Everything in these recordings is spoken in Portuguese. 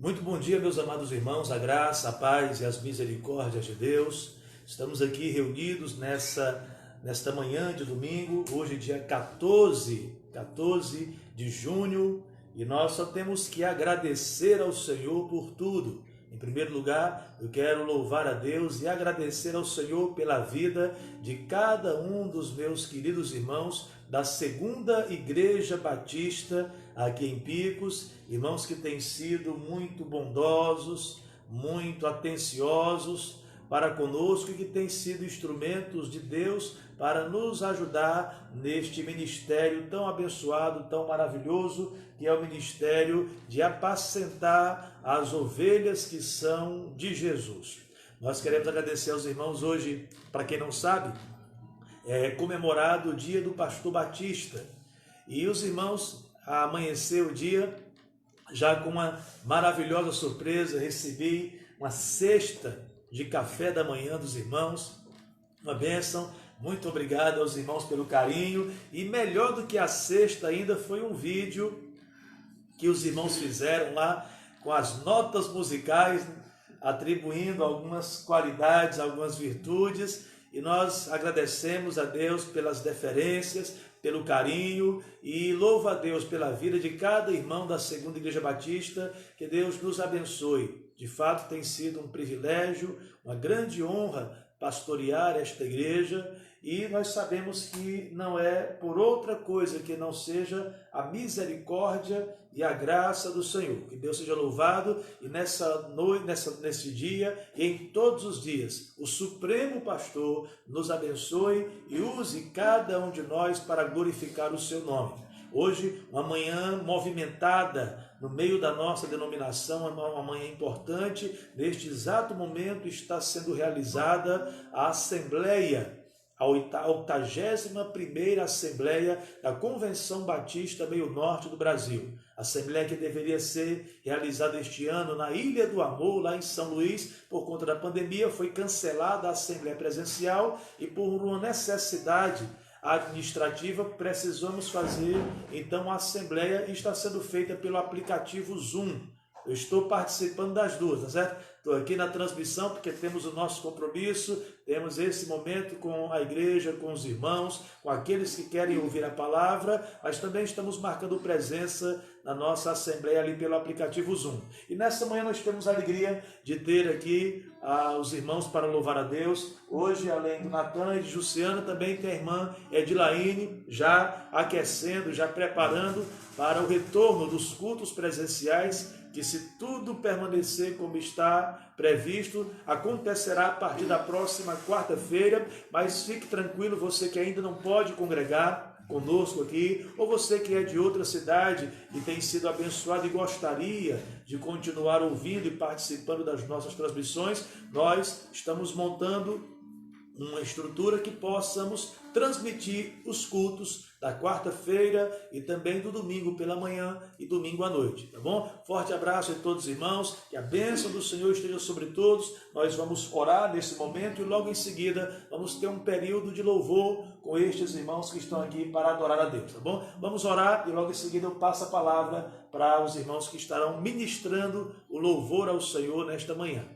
Muito bom dia, meus amados irmãos, a graça, a paz e as misericórdias de Deus. Estamos aqui reunidos nesta manhã de domingo, hoje dia 14 de junho, e nós só temos que agradecer ao Senhor por tudo. Em primeiro lugar, eu quero louvar a Deus e agradecer ao Senhor pela vida de cada um dos meus queridos irmãos da Segunda Igreja Batista aqui em Picos, irmãos que têm sido muito bondosos, muito atenciosos para conosco e que têm sido instrumentos de Deus para nos ajudar neste ministério tão abençoado, tão maravilhoso, que é o ministério de apacentar as ovelhas que são de Jesus. Nós queremos agradecer aos irmãos hoje, para quem não sabe, é comemorado o dia do pastor Batista. E os irmãos, amanheceu o dia, já com uma maravilhosa surpresa, recebi uma cesta de café da manhã dos irmãos, uma bênção. Muito obrigado aos irmãos pelo carinho, e melhor do que a cesta ainda foi um vídeo que os irmãos fizeram lá com as notas musicais, atribuindo algumas qualidades, algumas virtudes, e nós agradecemos a Deus pelas deferências, pelo carinho, e louvo a Deus pela vida de cada irmão da Segunda Igreja Batista. Que Deus nos abençoe. De fato tem sido um privilégio, uma grande honra pastorear esta igreja, e nós sabemos que não é por outra coisa que não seja a misericórdia e a graça do Senhor. Que Deus seja louvado, e nessa noite, nesse dia e em todos os dias, o Supremo Pastor nos abençoe e use cada um de nós para glorificar o seu nome. Hoje, uma manhã movimentada no meio da nossa denominação, uma manhã importante. Neste exato momento está sendo realizada a Assembleia, a 81ª Assembleia da Convenção Batista Meio Norte do Brasil. Assembleia que deveria ser realizada este ano na Ilha do Amor, lá em São Luís. Por conta da pandemia foi cancelada a Assembleia presencial, e por uma necessidade administrativa precisamos fazer então a Assembleia, e está sendo feita pelo aplicativo Zoom. Eu estou participando das duas, tá certo? Estou aqui na transmissão porque temos o nosso compromisso, temos esse momento com a igreja, com os irmãos, com aqueles que querem ouvir a palavra, mas também estamos marcando presença na nossa Assembleia ali pelo aplicativo Zoom. E nessa manhã nós temos a alegria de ter aqui os irmãos para louvar a Deus. Hoje, além do Natan e de Jussiana, também tem a irmã Edilaine, já aquecendo, já preparando para o retorno dos cultos presenciais, que, se tudo permanecer como está previsto, acontecerá a partir da próxima quarta-feira. Mas fique tranquilo, você que ainda não pode congregar conosco aqui, ou você que é de outra cidade e tem sido abençoado e gostaria de continuar ouvindo e participando das nossas transmissões, nós estamos montando uma estrutura que possamos transmitir os cultos da quarta-feira e também do domingo pela manhã e domingo à noite, tá bom? Forte abraço a todos os irmãos, que a bênção do Senhor esteja sobre todos. Nós vamos orar nesse momento e logo em seguida vamos ter um período de louvor com estes irmãos que estão aqui para adorar a Deus, tá bom? Vamos orar e logo em seguida eu passo a palavra para os irmãos que estarão ministrando o louvor ao Senhor nesta manhã.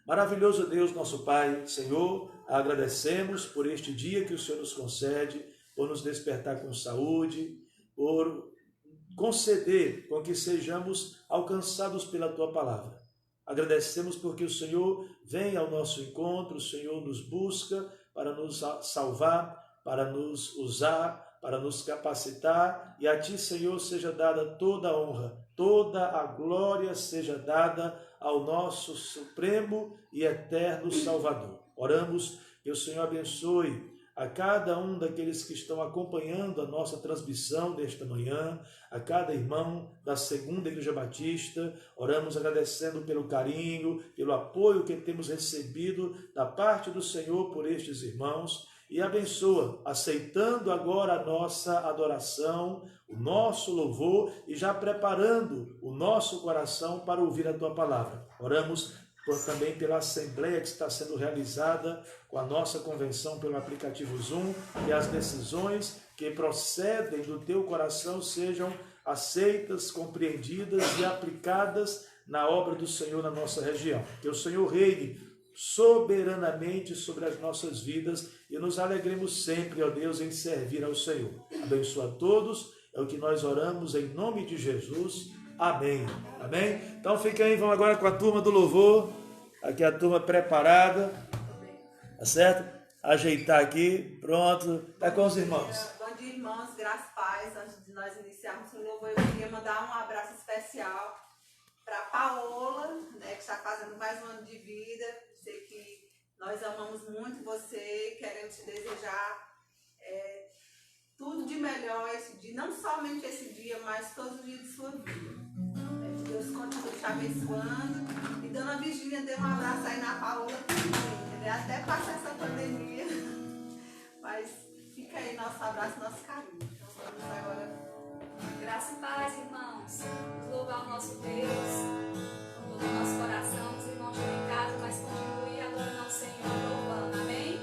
Maravilhoso Deus, nosso Pai, Senhor, agradecemos por este dia que o Senhor nos concede, por nos despertar com saúde, por conceder com que sejamos alcançados pela Tua palavra. Agradecemos porque o Senhor vem ao nosso encontro, o Senhor nos busca para nos salvar, para nos usar, para nos capacitar, e a Ti, Senhor, seja dada toda a honra, toda a glória seja dada ao nosso Supremo e Eterno Salvador. Oramos que o Senhor abençoe a cada um daqueles que estão acompanhando a nossa transmissão desta manhã, a cada irmão da Segunda Igreja Batista. Oramos agradecendo pelo carinho, pelo apoio que temos recebido da parte do Senhor por estes irmãos, e abençoa, aceitando agora a nossa adoração, o nosso louvor, e já preparando o nosso coração para ouvir a Tua palavra. Oramos também pela Assembleia que está sendo realizada com a nossa convenção pelo aplicativo Zoom, que as decisões que procedem do Teu coração sejam aceitas, compreendidas e aplicadas na obra do Senhor na nossa região. Que o Senhor reine soberanamente sobre as nossas vidas e nos alegremos sempre, ó Deus, em servir ao Senhor. Abençoa a todos, é o que nós oramos em nome de Jesus. Amém. Amém? Então fica aí, vamos agora com a turma do louvor, aqui a turma preparada, tá certo? Ajeitar aqui, pronto, tá com os irmãos. Bom dia, irmãos, graças e paz. Antes de nós iniciarmos o louvor, eu queria mandar um abraço especial para Paola, né, que está fazendo mais um ano de vida. Sei que nós amamos muito você, queremos te desejar tudo de melhor esse dia, não somente esse dia, mas todos os dias de sua vida. Que Deus continue te abençoando. E Dona Virgínia, dê um abraço aí na Paola também, né? Até passar essa pandemia. Mas fica aí nosso abraço, nosso carinho. Então vamos agora. Graça e paz, irmãos. Vamos louvar o nosso Deus com todo o nosso coração. Os irmãos estão em casa, mas continue adorando ao Senhor, louvando. Amém?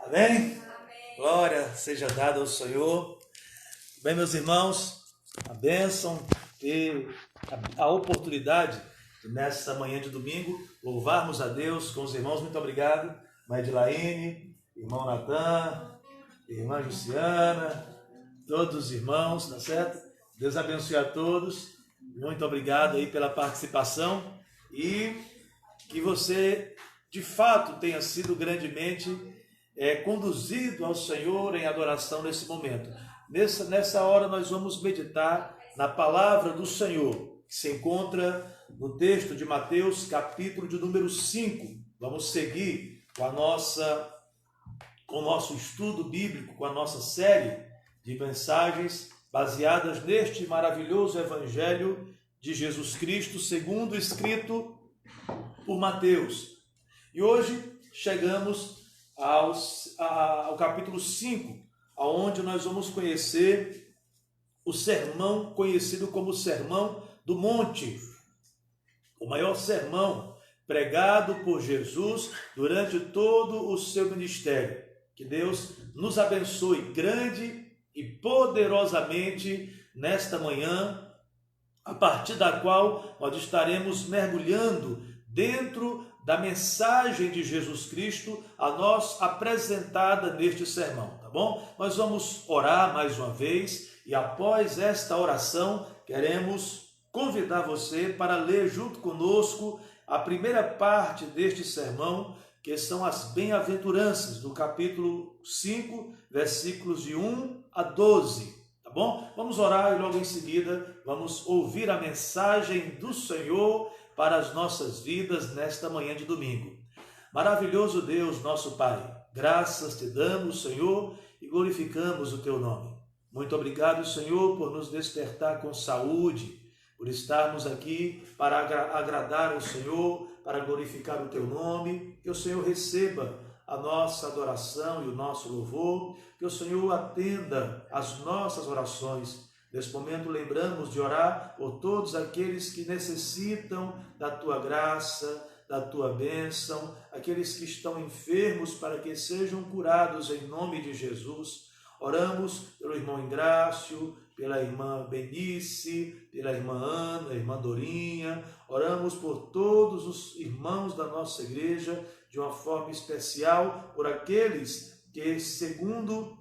Amém? Amém. Glória seja dada ao Senhor. Bem, meus irmãos, a bênção ter a oportunidade de, nessa manhã de domingo, louvarmos a Deus com os irmãos. Muito obrigado, Mãe Edilaine, irmão Natan, irmã Luciana, todos os irmãos, tá certo? Deus abençoe a todos. Muito obrigado aí pela participação e que você, de fato, tenha sido grandemente conduzido ao Senhor em adoração nesse momento. Nessa hora nós vamos meditar na palavra do Senhor, que se encontra no texto de Mateus, capítulo de número 5. Vamos seguir com o nosso estudo bíblico, com a nossa série de mensagens baseadas neste maravilhoso Evangelho de Jesus Cristo, segundo escrito por Mateus. E hoje chegamos ao capítulo 5, onde nós vamos conhecer o sermão conhecido como o Sermão do Monte, o maior sermão pregado por Jesus durante todo o seu ministério. Que Deus nos abençoe grande e poderosamente nesta manhã, a partir da qual nós estaremos mergulhando dentro da mensagem de Jesus Cristo a nós apresentada neste sermão, tá bom? Nós vamos orar mais uma vez e após esta oração queremos convidar você para ler junto conosco a primeira parte deste sermão, que são as bem-aventuranças, do capítulo 5, versículos de 1 a 12, tá bom? Vamos orar e logo em seguida vamos ouvir a mensagem do Senhor para as nossas vidas nesta manhã de domingo. Maravilhoso Deus, nosso Pai, graças te damos, Senhor, e glorificamos o teu nome. Muito obrigado, Senhor, por nos despertar com saúde, por estarmos aqui para agradar ao Senhor, para glorificar o teu nome. Que o Senhor receba a nossa adoração e o nosso louvor, que o Senhor atenda às nossas orações. Nesse momento lembramos de orar por todos aqueles que necessitam da tua graça, da tua bênção, aqueles que estão enfermos para que sejam curados em nome de Jesus. Oramos pelo irmão Ingrácio, pela irmã Benice, pela irmã Ana, irmã Dorinha. Oramos por todos os irmãos da nossa igreja, de uma forma especial, por aqueles que, segundo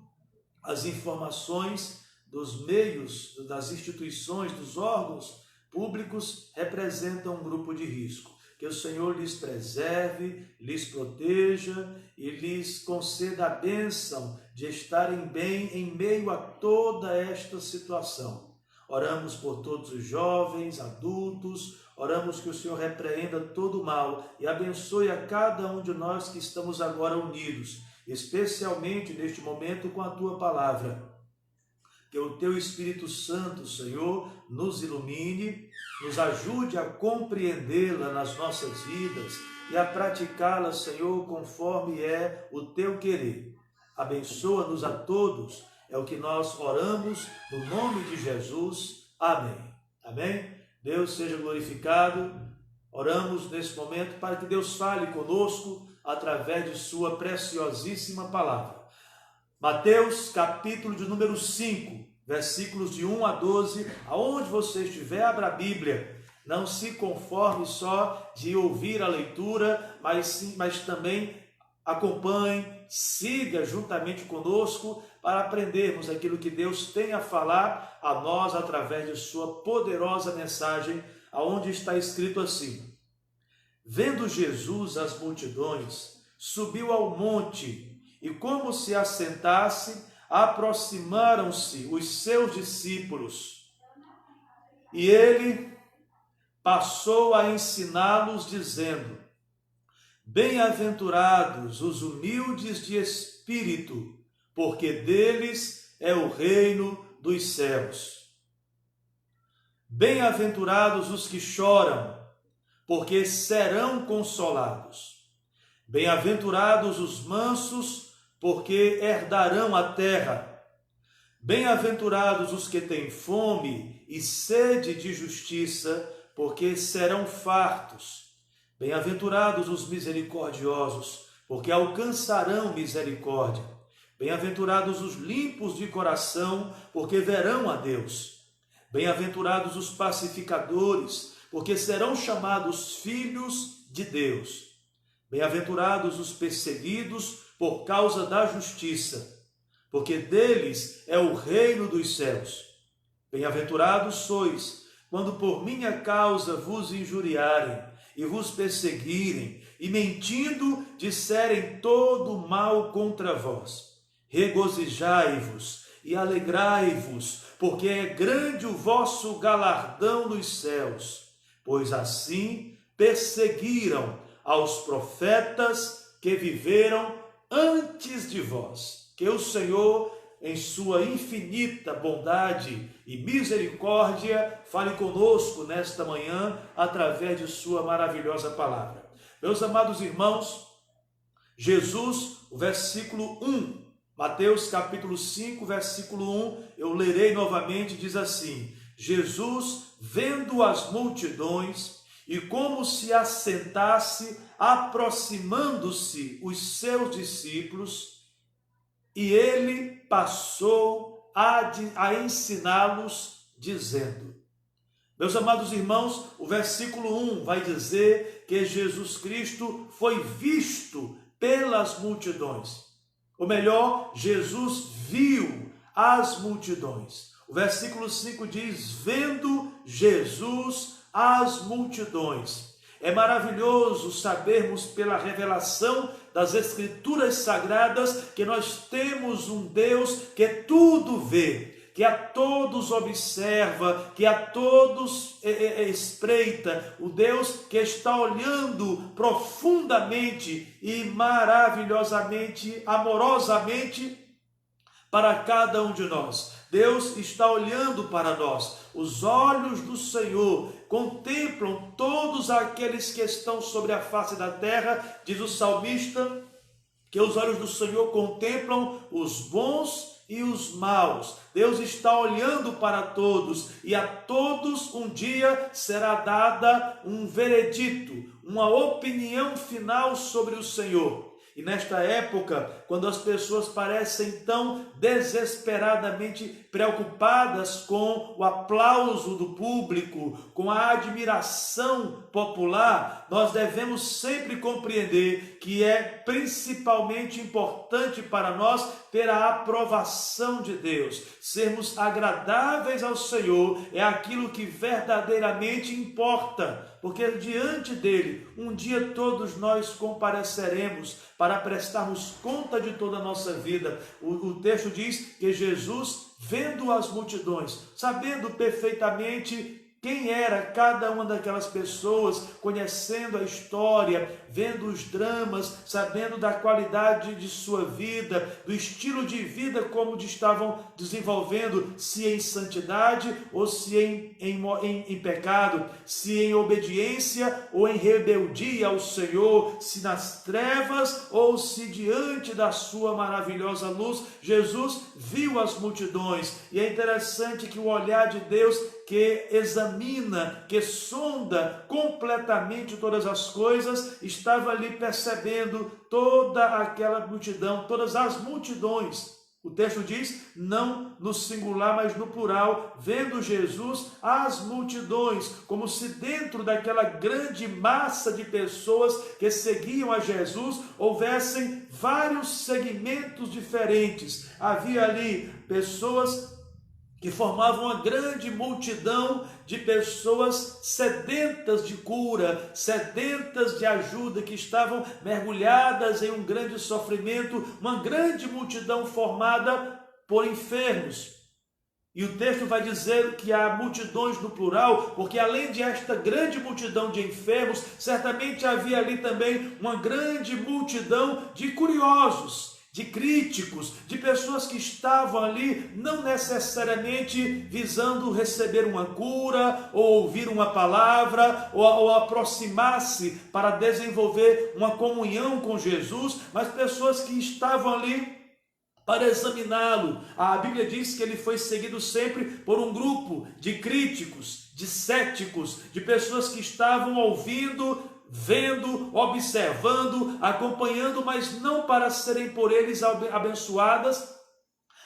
as informações dos meios, das instituições, dos órgãos públicos, representam um grupo de risco. Que o Senhor lhes preserve, lhes proteja e lhes conceda a bênção de estarem bem em meio a toda esta situação. Oramos por todos os jovens, adultos, oramos que o Senhor repreenda todo o mal e abençoe a cada um de nós que estamos agora unidos, especialmente neste momento com a tua palavra. Que o teu Espírito Santo, Senhor, nos ilumine, nos ajude a compreendê-la nas nossas vidas e a praticá-la, Senhor, conforme é o teu querer. Abençoa-nos a todos, é o que nós oramos no nome de Jesus. Amém. Amém? Deus seja glorificado. Oramos nesse momento para que Deus fale conosco através de sua preciosíssima palavra. Mateus, capítulo de número 5, versículos de 1 a 12, aonde você estiver, abra a Bíblia. Não se conforme só de ouvir a leitura, mas também acompanhe, siga juntamente conosco para aprendermos aquilo que Deus tem a falar a nós através de sua poderosa mensagem, aonde está escrito assim: Vendo Jesus as multidões, subiu ao monte, e como se assentasse, aproximaram-se os seus discípulos. E ele passou a ensiná-los, dizendo: Bem-aventurados os humildes de espírito, porque deles é o reino dos céus. Bem-aventurados os que choram, porque serão consolados. Bem-aventurados os mansos, porque herdarão a terra. Bem-aventurados os que têm fome e sede de justiça, porque serão fartos. Bem-aventurados os misericordiosos, porque alcançarão misericórdia. Bem-aventurados os limpos de coração, porque verão a Deus. Bem-aventurados os pacificadores, porque serão chamados filhos de Deus. Bem-aventurados os perseguidos por causa da justiça, porque deles é o reino dos céus. Bem-aventurados sois, quando por minha causa vos injuriarem e vos perseguirem, e mentindo disserem todo mal contra vós. Regozijai-vos e alegrai-vos, porque é grande o vosso galardão nos céus, pois assim perseguiram aos profetas que viveram antes de vós. Que o Senhor, em sua infinita bondade e misericórdia, fale conosco nesta manhã, através de sua maravilhosa palavra. Meus amados irmãos, Jesus, o versículo 1, Mateus capítulo 5, versículo 1, eu lerei novamente, diz assim: Jesus, vendo as multidões, e como se assentasse, aproximando-se os seus discípulos, e ele passou a ensiná-los, dizendo. Meus amados irmãos, o versículo 1 vai dizer que Jesus Cristo foi visto pelas multidões. Ou melhor, Jesus viu as multidões. O versículo 5 diz, vendo Jesus as multidões. É maravilhoso sabermos pela revelação das Escrituras Sagradas que nós temos um Deus que tudo vê, que a todos observa, que a todos espreita, o Deus que está olhando profundamente e maravilhosamente, amorosamente para cada um de nós. Deus está olhando para nós. Os olhos do Senhor contemplam todos aqueles que estão sobre a face da terra, diz o salmista, que os olhos do Senhor contemplam os bons e os maus. Deus está olhando para todos, e a todos um dia será dada um veredito, uma opinião final sobre o Senhor. E nesta época, quando as pessoas parecem tão desesperadamente preocupadas com o aplauso do público, com a admiração popular, nós devemos sempre compreender que é principalmente importante para nós ter a aprovação de Deus. Sermos agradáveis ao Senhor é aquilo que verdadeiramente importa, porque diante dele, um dia todos nós compareceremos para prestarmos conta de toda a nossa vida. O texto diz que Jesus, vendo as multidões, sabendo perfeitamente quem era cada uma daquelas pessoas, conhecendo a história, vendo os dramas, sabendo da qualidade de sua vida, do estilo de vida como estavam desenvolvendo, se em santidade ou se em pecado, se em obediência ou em rebeldia ao Senhor, se nas trevas ou se diante da sua maravilhosa luz. Jesus viu as multidões, e é interessante que o olhar de Deus, que examina, que sonda completamente todas as coisas, estava ali percebendo toda aquela multidão, todas as multidões. O texto diz, não no singular, mas no plural, vendo Jesus as multidões, como se dentro daquela grande massa de pessoas que seguiam a Jesus, houvessem vários segmentos diferentes. Havia ali pessoas que formavam uma grande multidão de pessoas sedentas de cura, sedentas de ajuda, que estavam mergulhadas em um grande sofrimento, uma grande multidão formada por enfermos. E o texto vai dizer que há multidões no plural, porque além de esta grande multidão de enfermos, certamente havia ali também uma grande multidão de curiosos, de críticos, de pessoas que estavam ali não necessariamente visando receber uma cura, ou ouvir uma palavra, ou aproximar-se para desenvolver uma comunhão com Jesus, mas pessoas que estavam ali para examiná-lo. A Bíblia diz que ele foi seguido sempre por um grupo de críticos, de céticos, de pessoas que estavam ouvindo, vendo, observando, acompanhando, mas não para serem por eles abençoadas,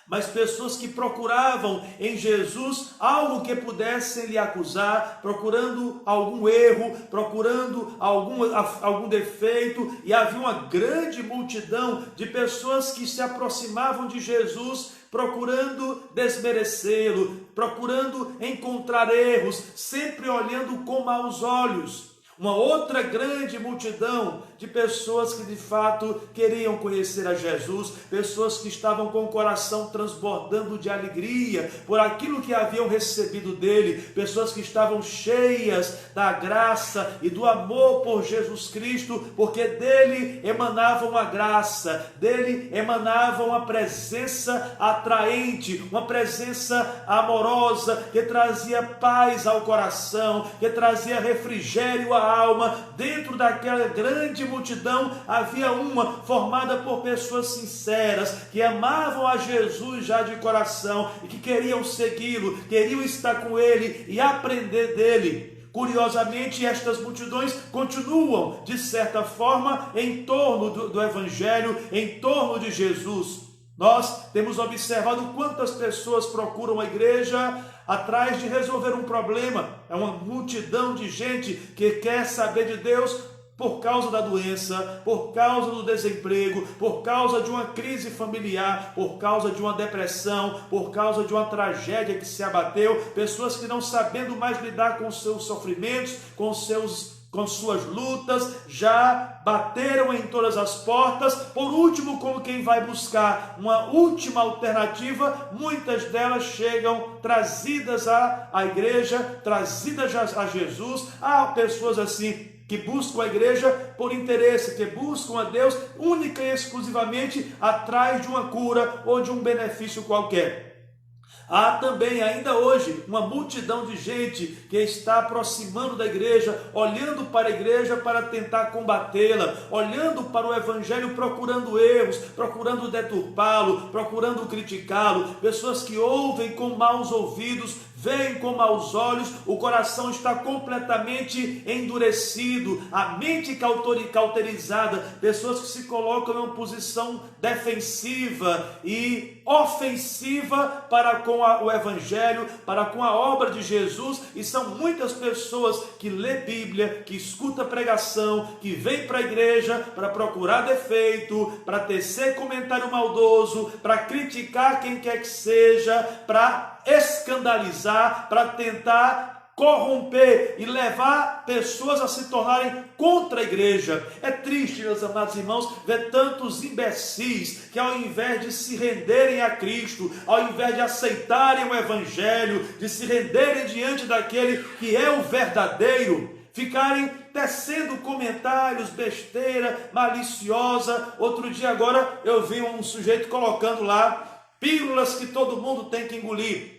mas pessoas que procuravam em Jesus algo que pudessem lhe acusar, procurando algum erro, procurando algum defeito, e havia uma grande multidão de pessoas que se aproximavam de Jesus, procurando desmerecê-lo, procurando encontrar erros, sempre olhando com maus olhos. Uma outra grande multidão de pessoas que de fato queriam conhecer a Jesus, pessoas que estavam com o coração transbordando de alegria por aquilo que haviam recebido dele, pessoas que estavam cheias da graça e do amor por Jesus Cristo, porque dele emanava uma graça, dele emanava uma presença atraente, uma presença amorosa, que trazia paz ao coração, que trazia refrigério à alma. Dentro daquela grande multidão havia uma formada por pessoas sinceras, que amavam a Jesus já de coração e que queriam segui-lo, queriam estar com ele e aprender dele. Curiosamente, estas multidões continuam, de certa forma, em torno do Evangelho, em torno de Jesus. Nós temos observado quantas pessoas procuram a igreja atrás de resolver um problema. É uma multidão de gente que quer saber de Deus por causa da doença, por causa do desemprego, por causa de uma crise familiar, por causa de uma depressão, por causa de uma tragédia que se abateu. Pessoas que não sabendo mais lidar com seus sofrimentos, com suas lutas, já bateram em todas as portas. Por último, como quem vai buscar uma última alternativa, muitas delas chegam trazidas à igreja, trazidas a Jesus. Há pessoas assim que buscam a igreja por interesse, que buscam a Deus única e exclusivamente atrás de uma cura ou de um benefício qualquer. Há também, ainda hoje, uma multidão de gente que está aproximando da igreja, olhando para a igreja para tentar combatê-la, olhando para o Evangelho, procurando erros, procurando deturpá-lo, procurando criticá-lo. Pessoas que ouvem com maus ouvidos, veem com maus olhos, o coração está completamente endurecido, a mente cauterizada, pessoas que se colocam em uma posição defensiva e ofensiva para com o Evangelho, para com a obra de Jesus. E são muitas pessoas que lê Bíblia, que escuta pregação, que vem para a igreja para procurar defeito, para tecer comentário maldoso, para criticar quem quer que seja, para escandalizar, para tentar corromper e levar pessoas a se tornarem contra a igreja. É triste, meus amados irmãos, ver tantos imbecis que, ao invés de se renderem a Cristo, ao invés de aceitarem o Evangelho, de se renderem diante daquele que é o verdadeiro, ficarem tecendo comentários, besteira, maliciosa. Outro dia agora eu vi um sujeito colocando lá pílulas que todo mundo tem que engolir,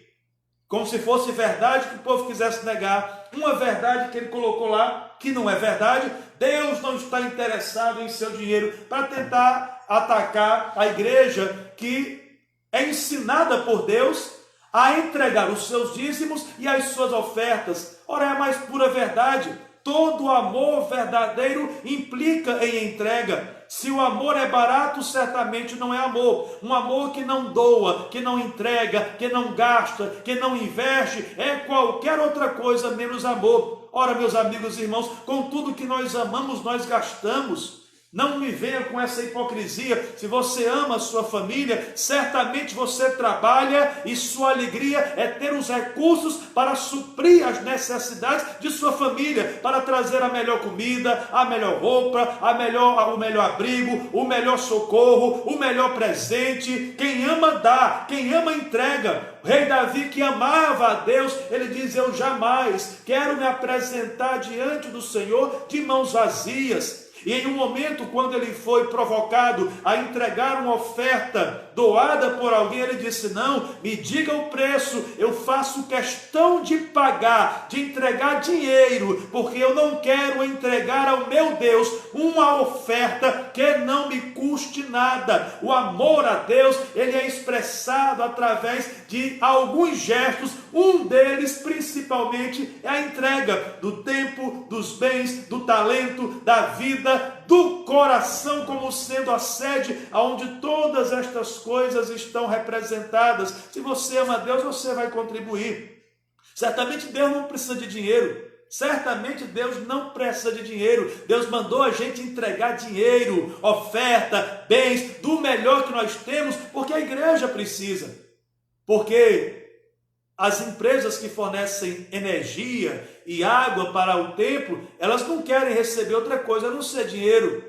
como se fosse verdade que o povo quisesse negar. Uma verdade que ele colocou lá, que não é verdade. Deus não está interessado em seu dinheiro, para tentar atacar a igreja que é ensinada por Deus a entregar os seus dízimos e as suas ofertas. Ora, é a mais pura verdade. Todo amor verdadeiro implica em entrega. Se o amor é barato, certamente não é amor. Um amor que não doa, que não entrega, que não gasta, que não investe, é qualquer outra coisa menos amor. Ora, meus amigos e irmãos, com tudo que nós amamos, nós gastamos. Não me venha com essa hipocrisia. Se você ama a sua família, certamente você trabalha e sua alegria é ter os recursos para suprir as necessidades de sua família, para trazer a melhor comida, a melhor roupa, o melhor abrigo, o melhor socorro, o melhor presente. Quem ama dá, quem ama entrega. O rei Davi, que amava a Deus, ele diz: eu jamais quero me apresentar diante do Senhor de mãos vazias. E em um momento, quando ele foi provocado a entregar uma oferta doada por alguém, ele disse: não, me diga o preço, eu faço questão de pagar, de entregar dinheiro, porque eu não quero entregar ao meu Deus uma oferta que não me custe nada. O amor a Deus, ele é expressado através de alguns gestos Um deles, principalmente, é a entrega do tempo, dos bens, do talento, da vida, do coração, como sendo a sede onde todas estas coisas estão representadas. Se você ama Deus, você vai contribuir. Certamente Deus não precisa de dinheiro. Certamente Deus não precisa de dinheiro. Deus mandou a gente entregar dinheiro, oferta, bens, do melhor que nós temos, porque a igreja precisa. Porque as empresas que fornecem energia e água para o templo, elas não querem receber outra coisa a não ser dinheiro.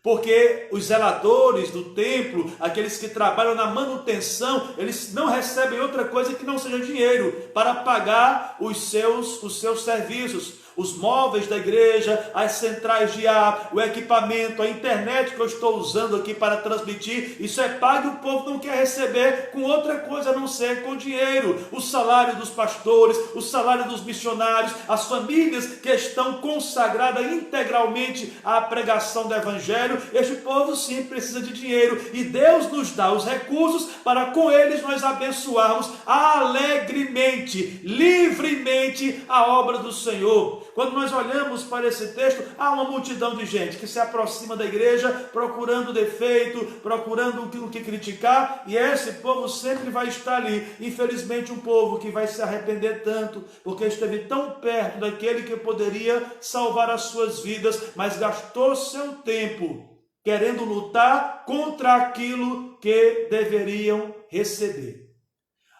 Porque os zeladores do templo, aqueles que trabalham na manutenção, eles não recebem outra coisa que não seja dinheiro para pagar os seus serviços. Os móveis da igreja, as centrais de ar, o equipamento, a internet que eu estou usando aqui para transmitir, isso é pago e o povo não quer receber com outra coisa a não ser com dinheiro. O salário dos pastores, o salário dos missionários, as famílias que estão consagradas integralmente à pregação do evangelho, este povo sim precisa de dinheiro e Deus nos dá os recursos para com eles nós abençoarmos alegremente, livremente a obra do Senhor. Quando nós olhamos para esse texto, há uma multidão de gente que se aproxima da igreja procurando defeito, procurando o que criticar, e esse povo sempre vai estar ali. Infelizmente, um povo que vai se arrepender tanto, porque esteve tão perto daquele que poderia salvar as suas vidas, mas gastou seu tempo querendo lutar contra aquilo que deveriam receber.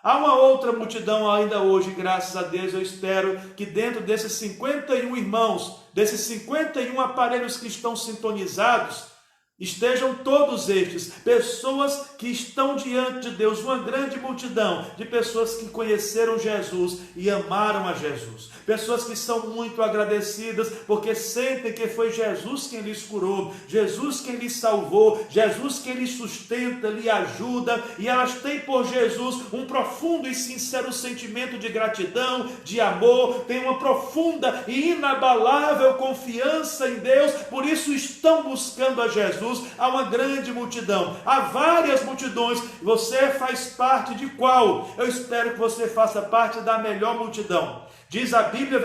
Há uma outra multidão ainda hoje, graças a Deus, eu espero que dentro desses 51 irmãos, desses 51 aparelhos que estão sintonizados, estejam todos estes, pessoas que estão diante de Deus, uma grande multidão de pessoas que conheceram Jesus e amaram a Jesus. Pessoas que são muito agradecidas porque sentem que foi Jesus quem lhes curou, Jesus quem lhes salvou, Jesus quem lhes sustenta, lhe ajuda, e elas têm por Jesus um profundo e sincero sentimento de gratidão, de amor, têm uma profunda e inabalável confiança em Deus, por isso estão buscando a Jesus. Há uma grande multidão, há várias multidões. Você faz parte de qual? Eu espero que você faça parte da melhor multidão. Diz a Bíblia,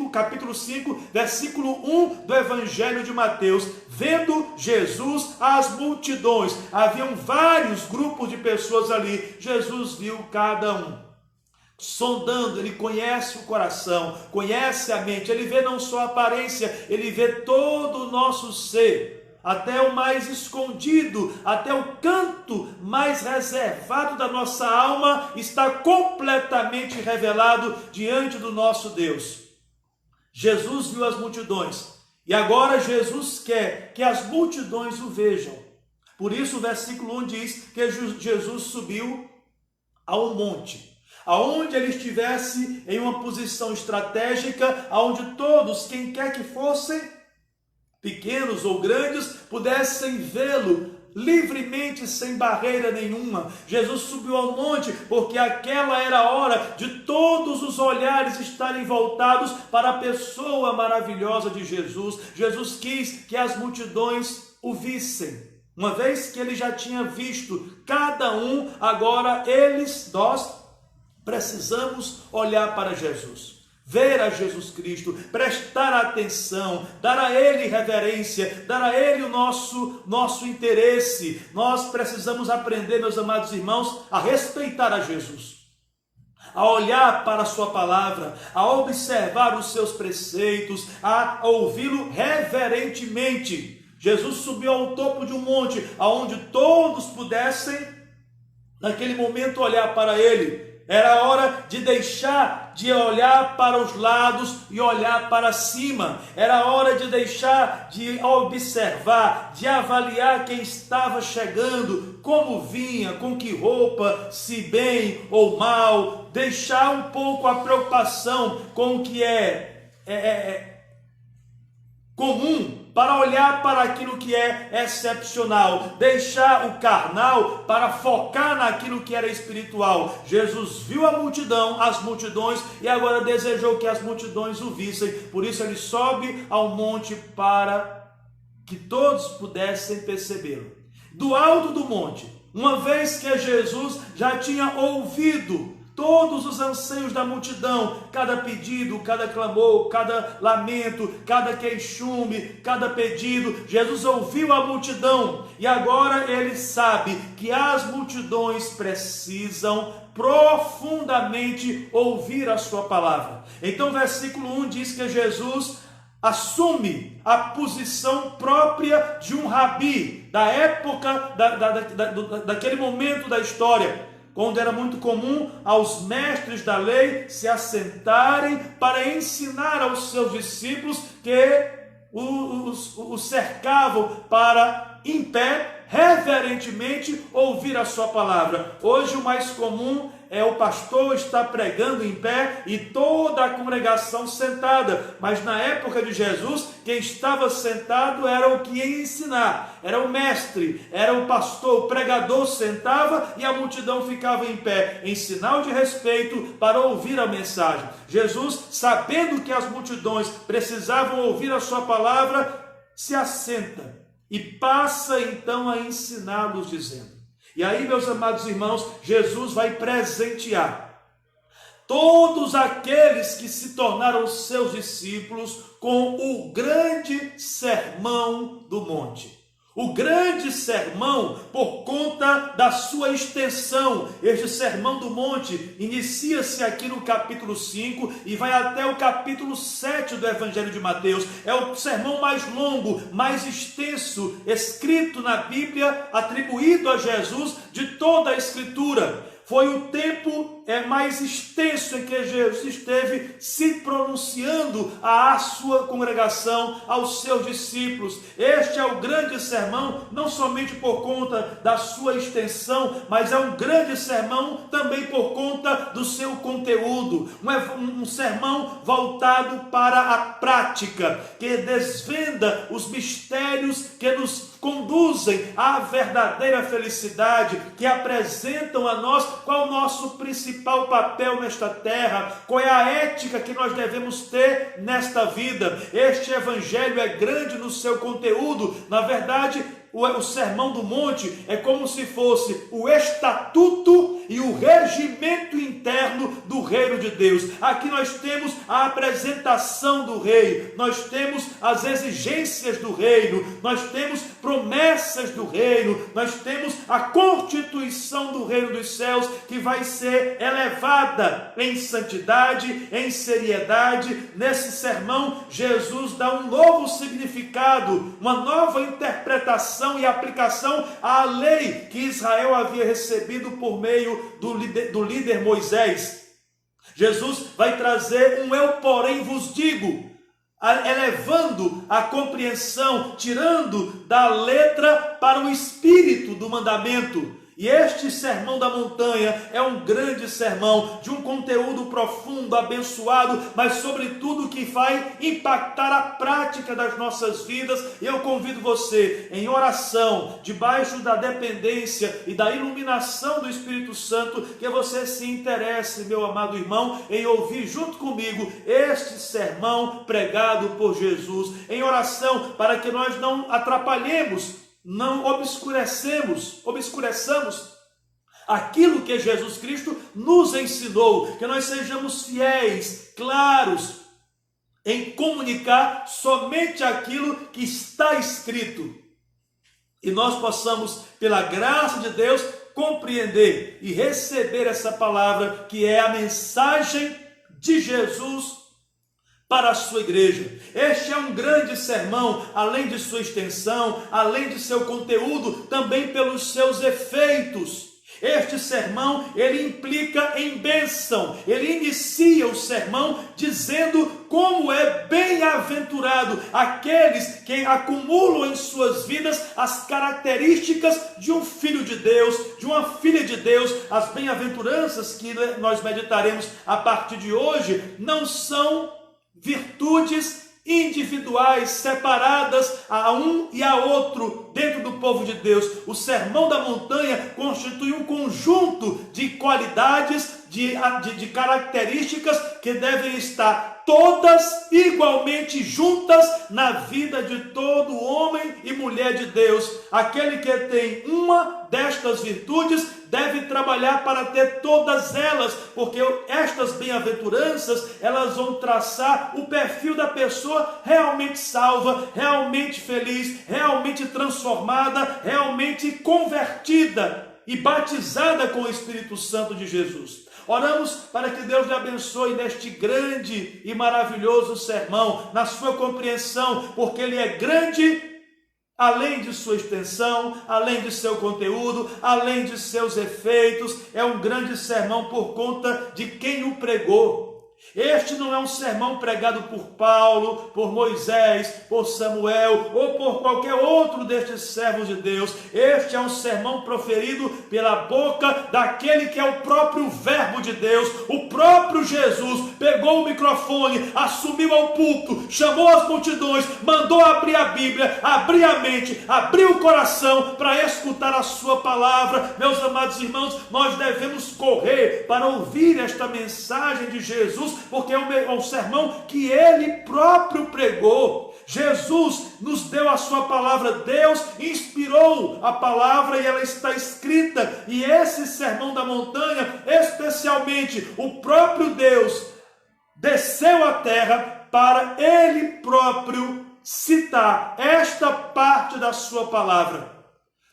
capítulo 5, versículo 1 do Evangelho de Mateus: vendo Jesus as multidões, haviam vários grupos de pessoas ali, Jesus viu cada um. Sondando, ele conhece o coração, conhece a mente, ele vê não só a aparência, ele vê todo o nosso ser. Até o mais escondido, até o canto mais reservado da nossa alma está completamente revelado diante do nosso Deus. Jesus viu as multidões e agora Jesus quer que as multidões o vejam. Por isso o versículo 1 diz que Jesus subiu a um monte, aonde ele estivesse em uma posição estratégica, aonde todos, quem quer que fossem, pequenos ou grandes, pudessem vê-lo livremente, sem barreira nenhuma. Jesus subiu ao monte porque aquela era a hora de todos os olhares estarem voltados para a pessoa maravilhosa de Jesus. Jesus quis que as multidões o vissem. Uma vez que ele já tinha visto cada um, agora nós precisamos olhar para Jesus. Ver a Jesus Cristo, prestar atenção, dar a Ele reverência, dar a Ele o nosso interesse. Nós precisamos aprender, meus amados irmãos, a respeitar a Jesus, a olhar para a sua palavra, a observar os seus preceitos, a ouvi-lo reverentemente. Jesus subiu ao topo de um monte, aonde todos pudessem, naquele momento, olhar para Ele. Era hora de deixar de olhar para os lados e olhar para cima. Era hora de deixar de observar, de avaliar quem estava chegando, como vinha, com que roupa, se bem ou mal. Deixar um pouco a preocupação com o que é comum, para olhar para aquilo que é excepcional, deixar o carnal para focar naquilo que era espiritual. Jesus viu a multidão, as multidões, e agora desejou que as multidões o vissem. Por isso ele sobe ao monte para que todos pudessem percebê-lo. Do alto do monte, uma vez que Jesus já tinha ouvido todos os anseios da multidão, cada pedido, cada clamor, cada lamento, cada queixume, cada pedido. Jesus ouviu a multidão e agora ele sabe que as multidões precisam profundamente ouvir a sua palavra. Então, versículo 1 diz que Jesus assume a posição própria de um rabi da época, daquele momento da história, quando era muito comum aos mestres da lei se assentarem para ensinar aos seus discípulos que os cercavam para, em pé, reverentemente ouvir a sua palavra. Hoje o mais comum é o pastor estar pregando em pé e toda a congregação sentada, mas na época de Jesus, quem estava sentado era o que ia ensinar, era o mestre, era o pastor, o pregador sentava e a multidão ficava em pé, em sinal de respeito para ouvir a mensagem. Jesus, sabendo que as multidões precisavam ouvir a sua palavra, se assenta e passa então a ensiná-los dizendo. E aí, meus amados irmãos, Jesus vai presentear todos aqueles que se tornaram seus discípulos com o grande sermão do monte. O grande sermão, por conta da sua extensão, este sermão do monte inicia-se aqui no capítulo 5 e vai até o capítulo 7 do Evangelho de Mateus. É o sermão mais longo, mais extenso, escrito na Bíblia, atribuído a Jesus de toda a Escritura. Foi o tempo mais extenso em que Jesus esteve se pronunciando à sua congregação, aos seus discípulos. Este é o grande sermão, não somente por conta da sua extensão, mas é um grande sermão também por conta do seu conteúdo. Um sermão voltado para a prática, que desvenda os mistérios que nos conduzem à verdadeira felicidade, que apresentam a nós qual é o nosso principal papel nesta terra, qual é a ética que nós devemos ter nesta vida. Este evangelho é grande no seu conteúdo. Na verdade, o Sermão do Monte é como se fosse o estatuto e o regimento interno do reino de Deus. Aqui nós temos a apresentação do reino, nós temos as exigências do reino, nós temos promessas do reino, nós temos a constituição do reino dos céus, que vai ser elevada em santidade, em seriedade. Nesse sermão, Jesus dá um novo significado, uma nova interpretação e aplicação à lei que Israel havia recebido por meio do líder Moisés. Jesus vai trazer um eu, porém, vos digo, elevando a compreensão, tirando da letra para o espírito do mandamento. E este sermão da montanha é um grande sermão, de um conteúdo profundo, abençoado, mas sobretudo que vai impactar a prática das nossas vidas. E eu convido você, em oração, debaixo da dependência e da iluminação do Espírito Santo, que você se interesse, meu amado irmão, em ouvir junto comigo este sermão pregado por Jesus, em oração, para que nós não atrapalhemos, não obscureçamos aquilo que Jesus Cristo nos ensinou, que nós sejamos fiéis, claros, em comunicar somente aquilo que está escrito, e nós possamos, pela graça de Deus, compreender e receber essa palavra, que é a mensagem de Jesus para a sua igreja. Este é um grande sermão, além de sua extensão, além de seu conteúdo, também pelos seus efeitos. Este sermão, ele implica em bênção. Ele inicia o sermão dizendo como é bem-aventurado aqueles que acumulam em suas vidas as características de um filho de Deus, de uma filha de Deus. As bem-aventuranças que nós meditaremos a partir de hoje não são virtudes individuais, separadas a um e a outro dentro do povo de Deus. O Sermão da Montanha constitui um conjunto de qualidades de características que devem estar todas igualmente juntas na vida de todo homem e mulher de Deus. Aquele que tem uma destas virtudes deve trabalhar para ter todas elas, porque estas bem-aventuranças, elas vão traçar o perfil da pessoa realmente salva, realmente feliz, realmente transformada, realmente convertida e batizada com o Espírito Santo de Jesus. Oramos para que Deus lhe abençoe neste grande e maravilhoso sermão, na sua compreensão, porque ele é grande além de sua extensão, além de seu conteúdo, além de seus efeitos. É um grande sermão por conta de quem o pregou. Este não é um sermão pregado por Paulo, por Moisés, por Samuel ou por qualquer outro destes servos de Deus. Este é um sermão proferido pela boca daquele que é o próprio Verbo de Deus. O próprio Jesus pegou o microfone, assumiu ao púlpito, chamou as multidões, mandou abrir a Bíblia, abrir a mente, abrir o coração para escutar a sua palavra. Meus amados irmãos, nós devemos correr para ouvir esta mensagem de Jesus, porque é um sermão que ele próprio pregou. Jesus nos deu a sua palavra, Deus inspirou a palavra e ela está escrita. E esse sermão da montanha, especialmente o próprio Deus desceu à terra para ele próprio citar esta parte da sua palavra.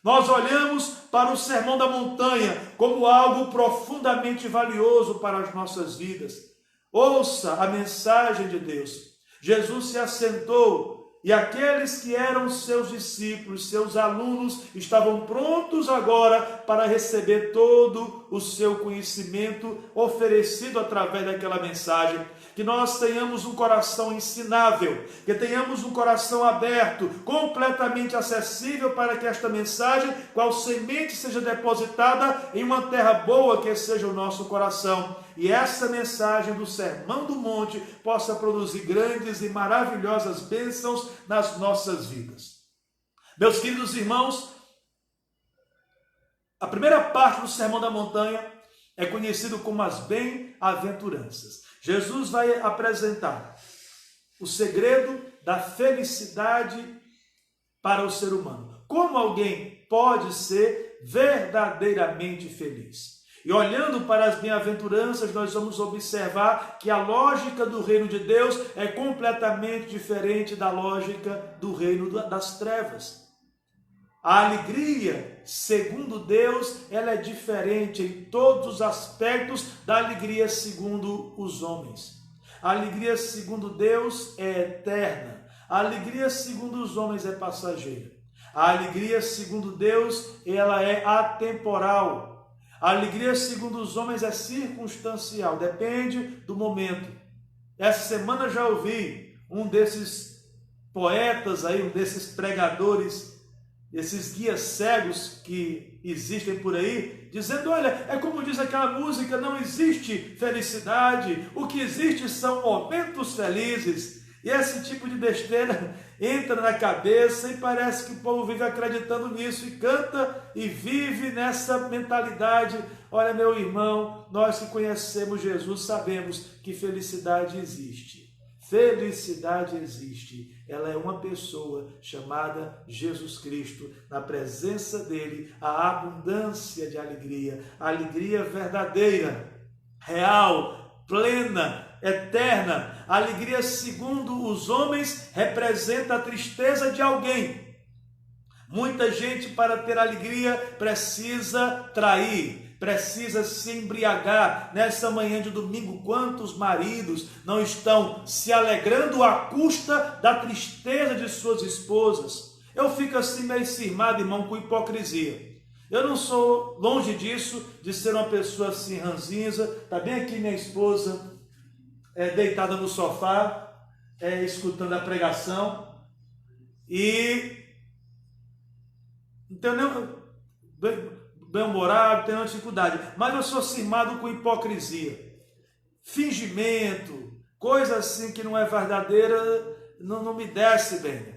Nós olhamos para o sermão da montanha como algo profundamente valioso para as nossas vidas. Ouça a mensagem de Deus. Jesus se assentou e aqueles que eram seus discípulos, seus alunos, estavam prontos agora para receber todo o seu conhecimento oferecido através daquela mensagem. Que nós tenhamos um coração ensinável, que tenhamos um coração aberto, completamente acessível para que esta mensagem, qual semente, seja depositada em uma terra boa que seja o nosso coração. E essa mensagem do Sermão do Monte possa produzir grandes e maravilhosas bênçãos nas nossas vidas. Meus queridos irmãos, a primeira parte do Sermão da Montanha é conhecido como as bem-aventuranças. Jesus vai apresentar o segredo da felicidade para o ser humano. Como alguém pode ser verdadeiramente feliz? E olhando para as bem-aventuranças, nós vamos observar que a lógica do reino de Deus é completamente diferente da lógica do reino das trevas. A alegria, segundo Deus, ela é diferente em todos os aspectos da alegria segundo os homens. A alegria segundo Deus é eterna. A alegria segundo os homens é passageira. A alegria segundo Deus, ela é atemporal. A alegria segundo os homens é circunstancial, depende do momento. Essa semana já ouvi um desses poetas aí, um desses pregadores, esses guias cegos que existem por aí, dizendo, olha, é como diz aquela música, não existe felicidade, o que existe são momentos felizes. E esse tipo de besteira entra na cabeça e parece que o povo vive acreditando nisso e canta e vive nessa mentalidade. Olha, meu irmão, nós que conhecemos Jesus sabemos que felicidade existe. Felicidade existe. Ela é uma pessoa chamada Jesus Cristo. Na presença dele, a abundância de alegria, a alegria verdadeira, real, plena, eterna. A alegria segundo os homens representa a tristeza de alguém. Muita gente, para ter alegria, precisa trair, precisa se embriagar. Nessa manhã de domingo, quantos maridos não estão se alegrando à custa da tristeza de suas esposas? Eu fico assim meio cismado, irmão, com hipocrisia. Eu não sou longe disso, de ser uma pessoa assim ranzinza. Está bem aqui minha esposa, deitada no sofá, escutando a pregação, e não tenho nem bem-humorado, não tenho nenhuma dificuldade, mas eu sou cismado com hipocrisia, fingimento, coisa assim que não é verdadeira, não me desce bem.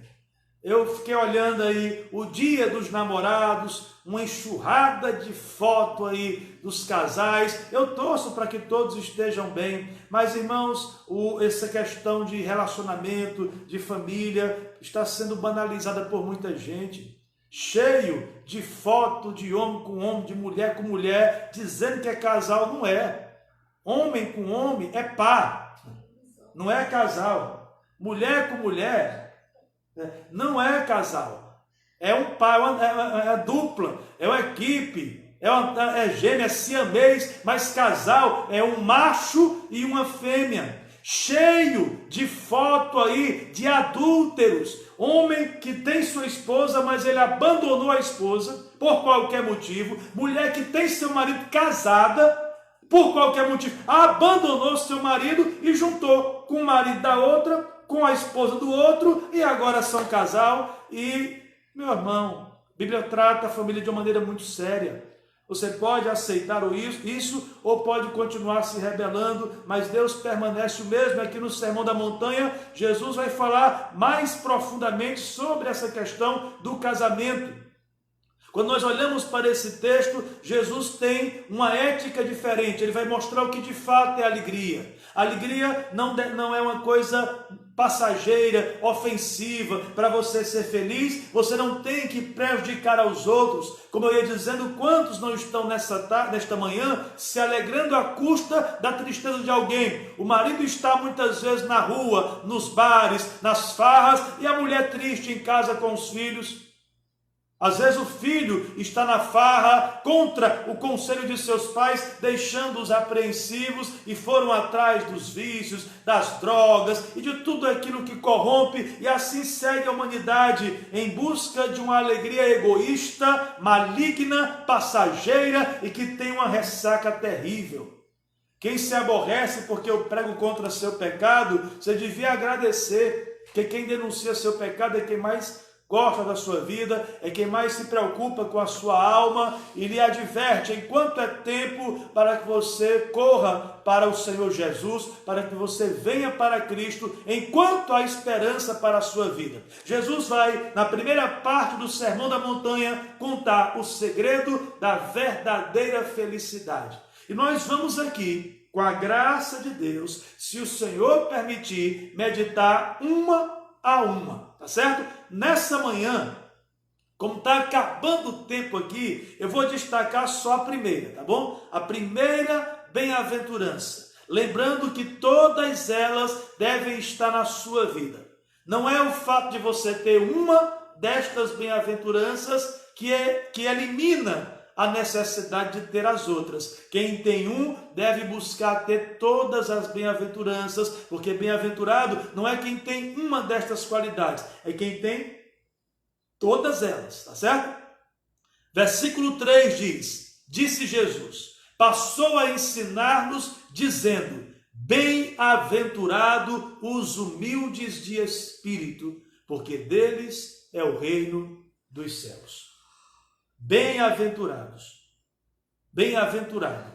Eu fiquei olhando aí o Dia dos Namorados, uma enxurrada de foto aí dos casais. Eu torço para que todos estejam bem, mas irmãos, essa questão de relacionamento, de família, está sendo banalizada por muita gente. Cheio de foto de homem com homem, de mulher com mulher, dizendo que é casal. Não é. Homem com homem é par, não é casal. Mulher com mulher não é casal, é um par, é dupla, é uma equipe, é gêmea, é siamês, mas casal é um macho e uma fêmea. Cheio de foto aí de adúlteros, homem que tem sua esposa, mas ele abandonou a esposa por qualquer motivo, mulher que tem seu marido casada, por qualquer motivo, abandonou seu marido e juntou com o marido da outra, com a esposa do outro, e agora são casal. E, meu irmão, a Bíblia trata a família de uma maneira muito séria. Você pode aceitar isso ou pode continuar se rebelando, mas Deus permanece o mesmo. Aqui no Sermão da Montanha, Jesus vai falar mais profundamente sobre essa questão do casamento. Quando nós olhamos para esse texto, Jesus tem uma ética diferente. Ele vai mostrar o que de fato é alegria. A alegria não é uma coisa passageira, ofensiva. Para você ser feliz, você não tem que prejudicar aos outros. Como eu ia dizendo, quantos não estão nesta manhã se alegrando à custa da tristeza de alguém? O marido está muitas vezes na rua, nos bares, nas farras, e a mulher triste em casa com os filhos. Às vezes o filho está na farra contra o conselho de seus pais, deixando-os apreensivos, e foram atrás dos vícios, das drogas e de tudo aquilo que corrompe, e assim segue a humanidade em busca de uma alegria egoísta, maligna, passageira e que tem uma ressaca terrível. Quem se aborrece porque eu prego contra seu pecado, você devia agradecer, porque quem denuncia seu pecado é quem mais gosta da sua vida, é quem mais se preocupa com a sua alma e lhe adverte enquanto é tempo para que você corra para o Senhor Jesus, para que você venha para Cristo, enquanto há esperança para a sua vida. Jesus vai, na primeira parte do Sermão da Montanha, contar o segredo da verdadeira felicidade. E nós vamos aqui, com a graça de Deus, se o Senhor permitir, meditar uma a uma, tá certo? Nessa manhã, como está acabando o tempo aqui, eu vou destacar só a primeira, tá bom? A primeira bem-aventurança. Lembrando que todas elas devem estar na sua vida. Não é o fato de você ter uma destas bem-aventuranças que elimina a necessidade de ter as outras. Quem tem um deve buscar ter todas as bem-aventuranças, porque bem-aventurado não é quem tem uma destas qualidades, é quem tem todas elas, tá certo? Versículo 3 diz: disse Jesus, passou a ensinar-nos dizendo, bem-aventurado os humildes de espírito, porque deles é o reino dos céus. Bem-aventurados, bem-aventurado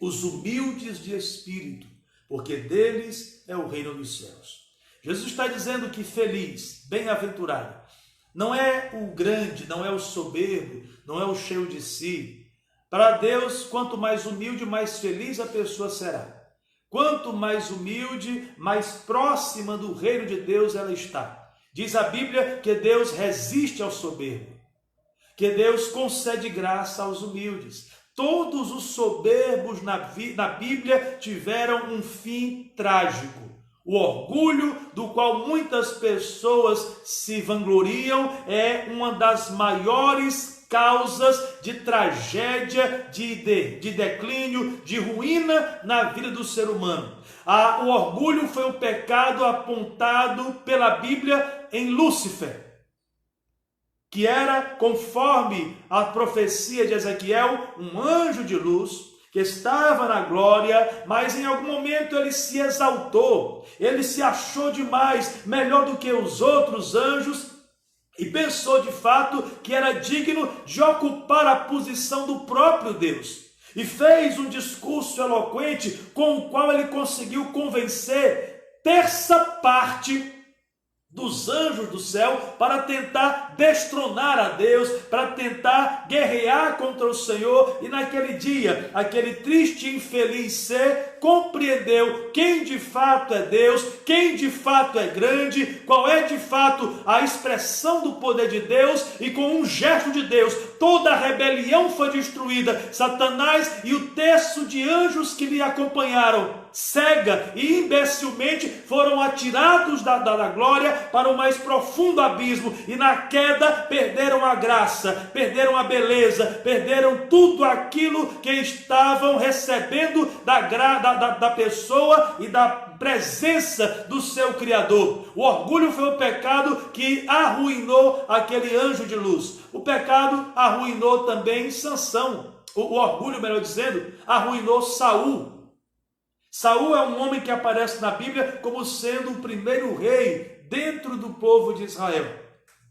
os humildes de espírito, porque deles é o reino dos céus. Jesus está dizendo que feliz, bem-aventurado, não é o grande, não é o soberbo, não é o cheio de si. Para Deus, quanto mais humilde, mais feliz a pessoa será. Quanto mais humilde, mais próxima do reino de Deus ela está. Diz a Bíblia que Deus resiste ao soberbo, que Deus concede graça aos humildes. Todos os soberbos na Bíblia tiveram um fim trágico. O orgulho do qual muitas pessoas se vangloriam é uma das maiores causas de tragédia, de declínio, de ruína na vida do ser humano. O orgulho foi o pecado apontado pela Bíblia em Lúcifer, que era, conforme a profecia de Ezequiel, um anjo de luz, que estava na glória, mas em algum momento ele se exaltou, ele se achou demais, melhor do que os outros anjos, e pensou de fato que era digno de ocupar a posição do próprio Deus. E fez um discurso eloquente com o qual ele conseguiu convencer terça parte dos anjos do céu para tentar destronar a Deus, para tentar guerrear contra o Senhor. E naquele dia, aquele triste e infeliz ser compreendeu quem de fato é Deus, quem de fato é grande, qual é de fato a expressão do poder de Deus, e com um gesto de Deus, toda a rebelião foi destruída. Satanás e o terço de anjos que lhe acompanharam, cega e imbecilmente, foram atirados da glória para o mais profundo abismo, e na queda perderam a graça, perderam a beleza, perderam tudo aquilo que estavam recebendo da pessoa e da presença do seu Criador. O orgulho foi o pecado que arruinou aquele anjo de luz. O pecado arruinou também Sansão. O orgulho, melhor dizendo, arruinou Saul. Saul é um homem que aparece na Bíblia como sendo o primeiro rei dentro do povo de Israel.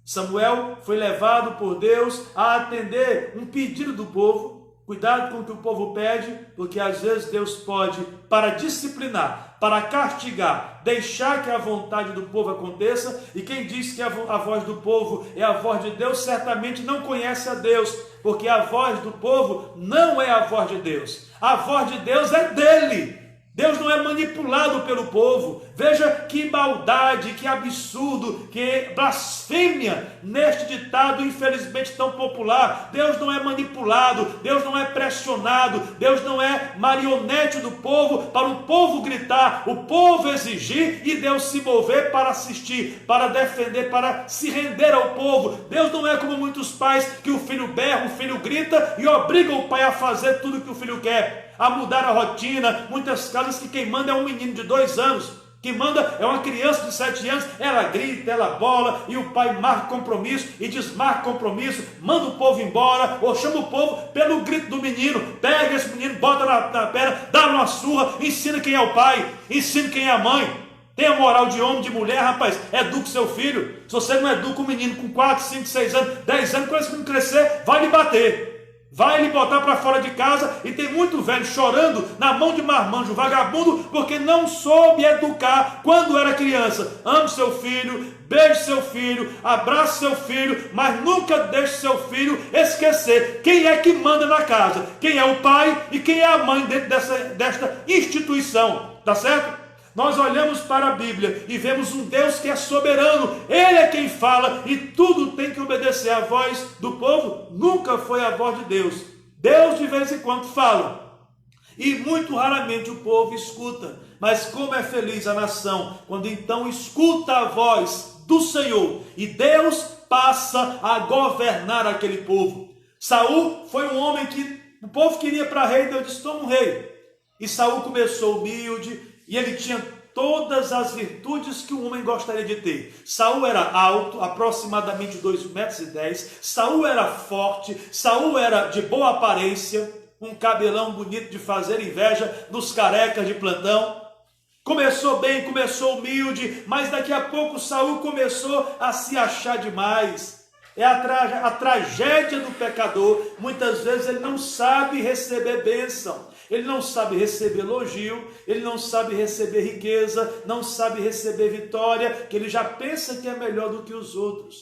Samuel foi levado por Deus a atender um pedido do povo. Cuidado com o que o povo pede, porque às vezes Deus pode, para disciplinar, para castigar, deixar que a vontade do povo aconteça. E quem diz que a voz do povo é a voz de Deus, certamente não conhece a Deus, porque a voz do povo não é a voz de Deus. A voz de Deus é dele. Deus não é manipulado pelo povo. Veja que maldade, que absurdo, que blasfêmia neste ditado infelizmente tão popular. Deus não é manipulado, Deus não é pressionado, Deus não é marionete do povo para o povo gritar, o povo exigir e Deus se mover para assistir, para defender, para se render ao povo. Deus não é como muitos pais que o filho berra, o filho grita e obriga o pai a fazer tudo o que o filho quer, a mudar a rotina. Muitas casas que quem manda é um menino de 2 anos, quem manda é uma criança de 7 anos, ela grita, ela bola, e o pai marca compromisso e desmarca compromisso, manda o povo embora, ou chama o povo pelo grito do menino, pega esse menino, bota na perna, dá uma surra, ensina quem é o pai, ensina quem é a mãe. Tenha moral de homem, de mulher, rapaz, eduque seu filho. Se você não educa um menino com 4, 5, 6 anos, 10 anos, quando esse menino crescer, vai lhe bater, vai lhe botar para fora de casa. E tem muito velho chorando na mão de marmanjo vagabundo, porque não soube educar quando era criança. Ame seu filho, beije seu filho, abrace seu filho, mas nunca deixe seu filho esquecer quem é que manda na casa, quem é o pai e quem é a mãe dentro desta instituição, tá certo? Nós olhamos para a Bíblia e vemos um Deus que é soberano. Ele é quem fala e tudo tem que obedecer. A voz do povo nunca foi a voz de Deus. Deus de vez em quando fala e muito raramente o povo escuta. Mas como é feliz a nação quando então escuta a voz do Senhor e Deus passa a governar aquele povo. Saul foi um homem que o povo queria para rei, Deus disse: toma um rei. E Saul começou humilde, e ele tinha todas as virtudes que um homem gostaria de ter. Saul era alto, aproximadamente 2,10 metros. Saul era forte. Saul era de boa aparência, um cabelão bonito de fazer inveja dos carecas de plantão. Começou bem, começou humilde, mas daqui a pouco Saul começou a se achar demais. É a tragédia do pecador. Muitas vezes ele não sabe receber bênção, ele não sabe receber elogio, ele não sabe receber riqueza, não sabe receber vitória, que ele já pensa que é melhor do que os outros.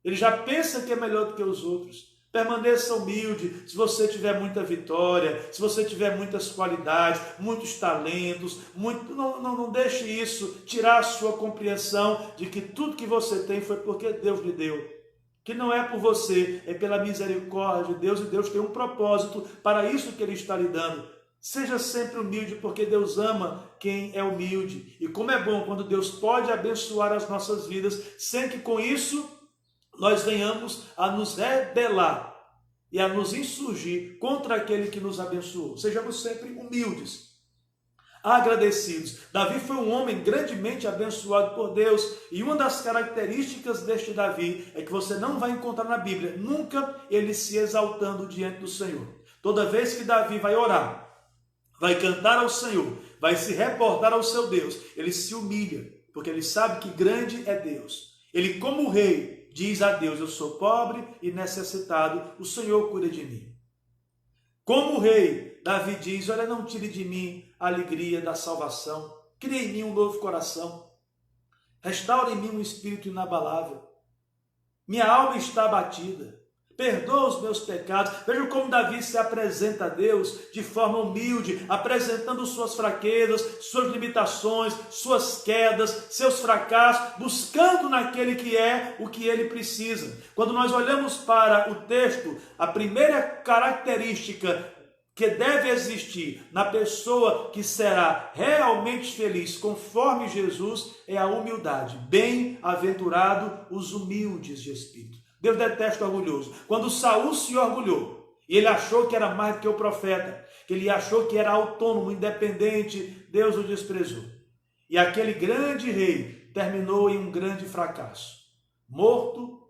Ele já pensa que é melhor do que os outros. Permaneça humilde. Se você tiver muita vitória, se você tiver muitas qualidades, muitos talentos, não deixe isso tirar a sua compreensão de que tudo que você tem foi porque Deus lhe deu. Que não é por você, é pela misericórdia de Deus, e Deus tem um propósito para isso que Ele está lhe dando. Seja sempre humilde, porque Deus ama quem é humilde. E como é bom quando Deus pode abençoar as nossas vidas, sem que com isso nós venhamos a nos rebelar e a nos insurgir contra aquele que nos abençoou. Sejamos sempre humildes, agradecidos. Davi foi um homem grandemente abençoado por Deus, e uma das características deste Davi é que você não vai encontrar na Bíblia nunca ele se exaltando diante do Senhor. Toda vez que Davi vai orar, vai cantar ao Senhor, vai se reportar ao seu Deus, ele se humilha, porque ele sabe que grande é Deus. Ele, como rei, diz a Deus: eu sou pobre e necessitado, o Senhor cuida de mim. Como rei, Davi diz: olha, não tire de mim a alegria da salvação, crie em mim um novo coração. Restaura em mim um espírito inabalável. Minha alma está abatida. Perdoa os meus pecados. Veja como Davi se apresenta a Deus de forma humilde, apresentando suas fraquezas, suas limitações, suas quedas, seus fracassos, buscando naquele que é o que ele precisa. Quando nós olhamos para o texto, a primeira característica que deve existir na pessoa que será realmente feliz conforme Jesus é a humildade. Bem-aventurado os humildes de espírito. Deus detesta o orgulhoso. Quando Saul se orgulhou, e ele achou que era mais do que o profeta, que ele achou que era autônomo, independente, Deus o desprezou. E aquele grande rei terminou em um grande fracasso. Morto,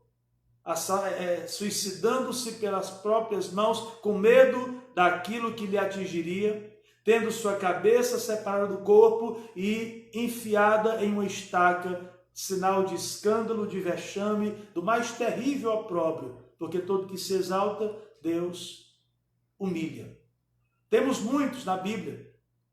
suicidando-se pelas próprias mãos, com medo daquilo que lhe atingiria, tendo sua cabeça separada do corpo e enfiada em uma estaca, sinal de escândalo, de vexame, do mais terrível opróbrio, porque todo que se exalta, Deus humilha. Temos muitos na Bíblia.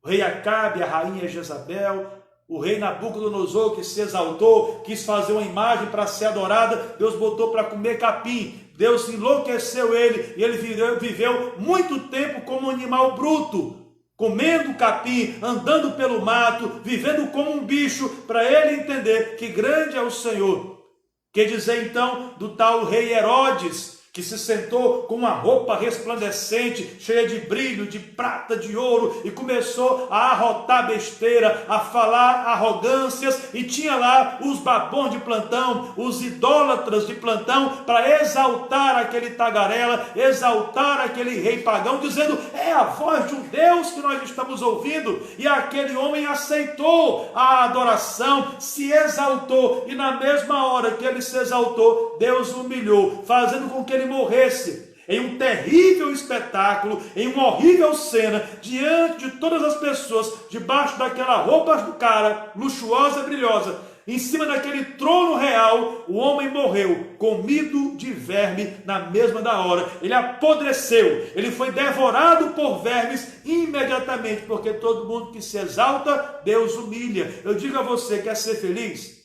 O rei Acabe, a rainha Jezabel, o rei Nabucodonosor que se exaltou, quis fazer uma imagem para ser adorada, Deus botou para comer capim. Deus enlouqueceu ele e ele viveu muito tempo como um animal bruto, comendo capim, andando pelo mato, vivendo como um bicho, para ele entender que grande é o Senhor. Quer dizer então do tal rei Herodes, que se sentou com uma roupa resplandecente, cheia de brilho, de prata, de ouro, e começou a arrotar besteira, a falar arrogâncias, e tinha lá os babões de plantão, os idólatras de plantão, para exaltar aquele tagarela, exaltar aquele rei pagão, dizendo, é a voz de um Deus que nós estamos ouvindo, e aquele homem aceitou a adoração, se exaltou, e na mesma hora que ele se exaltou, Deus o humilhou, fazendo com que ele morresse em um terrível espetáculo, em uma horrível cena, diante de todas as pessoas, debaixo daquela roupa do cara, luxuosa e brilhosa, em cima daquele trono real, o homem morreu, comido de verme na mesma da hora. Ele apodreceu, ele foi devorado por vermes imediatamente, porque todo mundo que se exalta, Deus humilha. Eu digo a você, quer ser feliz?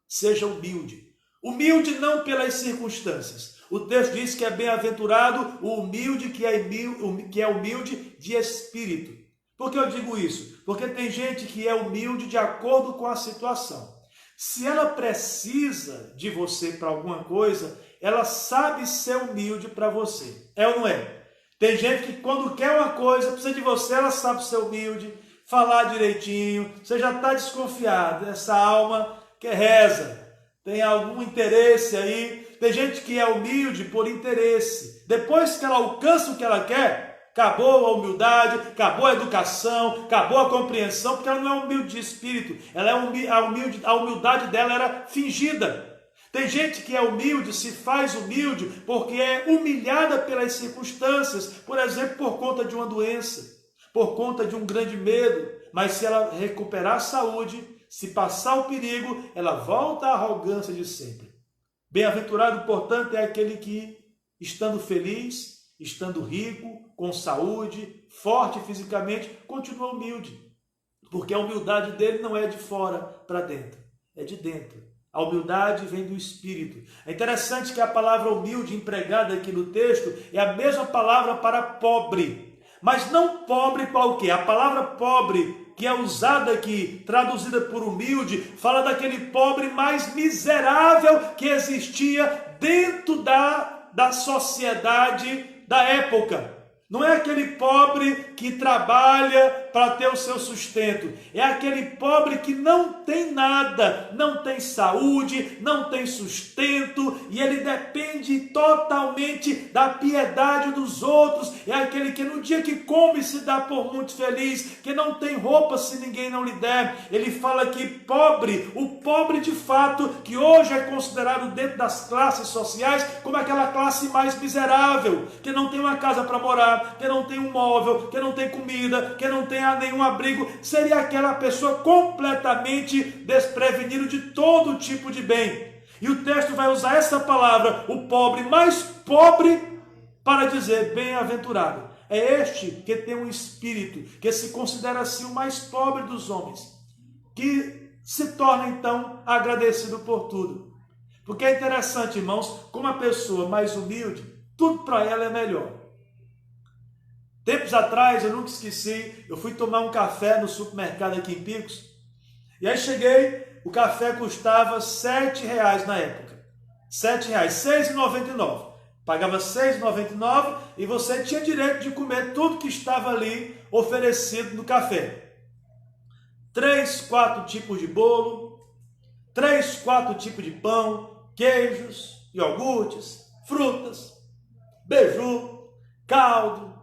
Seja humilde. Humilde não pelas circunstâncias. O texto diz que é bem-aventurado o humilde que é humilde de espírito. Por que eu digo isso? Porque tem gente que é humilde de acordo com a situação. Se ela precisa de você para alguma coisa, ela sabe ser humilde para você. É ou não é? Tem gente que quando quer uma coisa, precisa de você, ela sabe ser humilde, falar direitinho, você já está desconfiado. Essa alma que reza, tem algum interesse aí. Tem gente que é humilde por interesse. Depois que ela alcança o que ela quer, acabou a humildade, acabou a educação, acabou a compreensão, porque ela não é humilde de espírito. Ela é a humildade dela era fingida. Tem gente que é humilde, se faz humilde, porque é humilhada pelas circunstâncias, por exemplo, por conta de uma doença, por conta de um grande medo. Mas se ela recuperar a saúde, se passar o perigo, ela volta à arrogância de sempre. Bem-aventurado, portanto, é aquele que, estando feliz, estando rico, com saúde, forte fisicamente, continua humilde. Porque a humildade dele não é de fora para dentro, é de dentro. A humildade vem do Espírito. É interessante que a palavra humilde empregada aqui no texto é a mesma palavra para pobre. Mas não pobre para o quê? A palavra pobre, que é usada aqui, traduzida por humilde, fala daquele pobre mais miserável que existia dentro da sociedade da época. Não é aquele pobre que trabalha para ter o seu sustento. É aquele pobre que não tem nada, não tem saúde, não tem sustento, e ele depende totalmente da piedade dos outros. É aquele que no dia que come se dá por muito feliz, que não tem roupa se ninguém não lhe der. Ele fala que pobre, o pobre de fato, que hoje é considerado dentro das classes sociais como aquela classe mais miserável, que não tem uma casa para morar, que não tem um móvel, que não tem comida, que não tem nenhum abrigo, seria aquela pessoa completamente desprevenida de todo tipo de bem. E o texto vai usar essa palavra, o pobre mais pobre, para dizer bem-aventurado. É este que tem um espírito, que se considera assim o mais pobre dos homens, que se torna então agradecido por tudo. Porque é interessante, irmãos, como a pessoa mais humilde, tudo para ela é melhor. Tempos atrás, eu nunca esqueci, eu fui tomar um café no supermercado aqui em Picos, e aí cheguei, o café custava R$ 7,00 na época. R$ 7,00, R$ 6,99. Pagava R$ 6,99 e você tinha direito de comer tudo que estava ali oferecido no café. 3, 4 tipos de bolo, 3, 4 tipos de pão, queijos, iogurtes, frutas, beiju, caldo,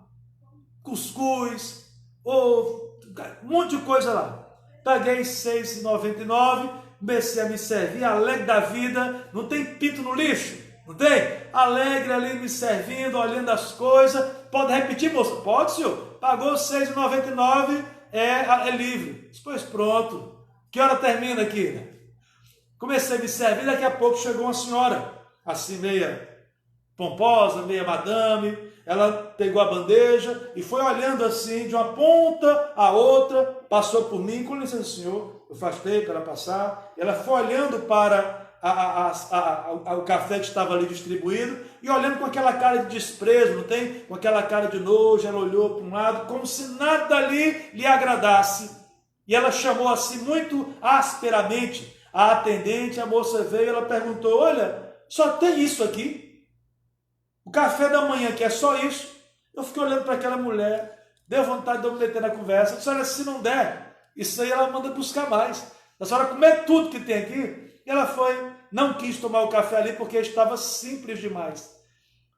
cuscuz, ovo, um monte de coisa lá. Paguei R$ 6,99, comecei a me servir, alegre da vida, não tem pinto no lixo, não tem? Alegre ali me servindo, olhando as coisas. Pode repetir, moça? Pode, senhor. Pagou R$ 6,99, é livre. Pois pronto. Que hora termina aqui, né? Comecei a me servir, daqui a pouco chegou uma senhora, assim meia pomposa, meia madame. Ela pegou a bandeja e foi olhando assim, de uma ponta a outra, passou por mim, com licença, senhor, eu afastei para ela passar. Ela foi olhando para o café que estava ali distribuído e olhando com aquela cara de desprezo, não tem? Com aquela cara de nojo, ela olhou para um lado, como se nada ali lhe agradasse. E ela chamou assim, muito asperamente, a atendente. A moça veio e ela perguntou: olha, só tem isso aqui? O café da manhã que é só isso? Eu fiquei olhando para aquela mulher, deu vontade de eu me meter na conversa. Eu disse: olha, se não der, isso aí ela manda buscar mais. A senhora comer tudo que tem aqui. E ela foi, não quis tomar o café ali porque estava simples demais.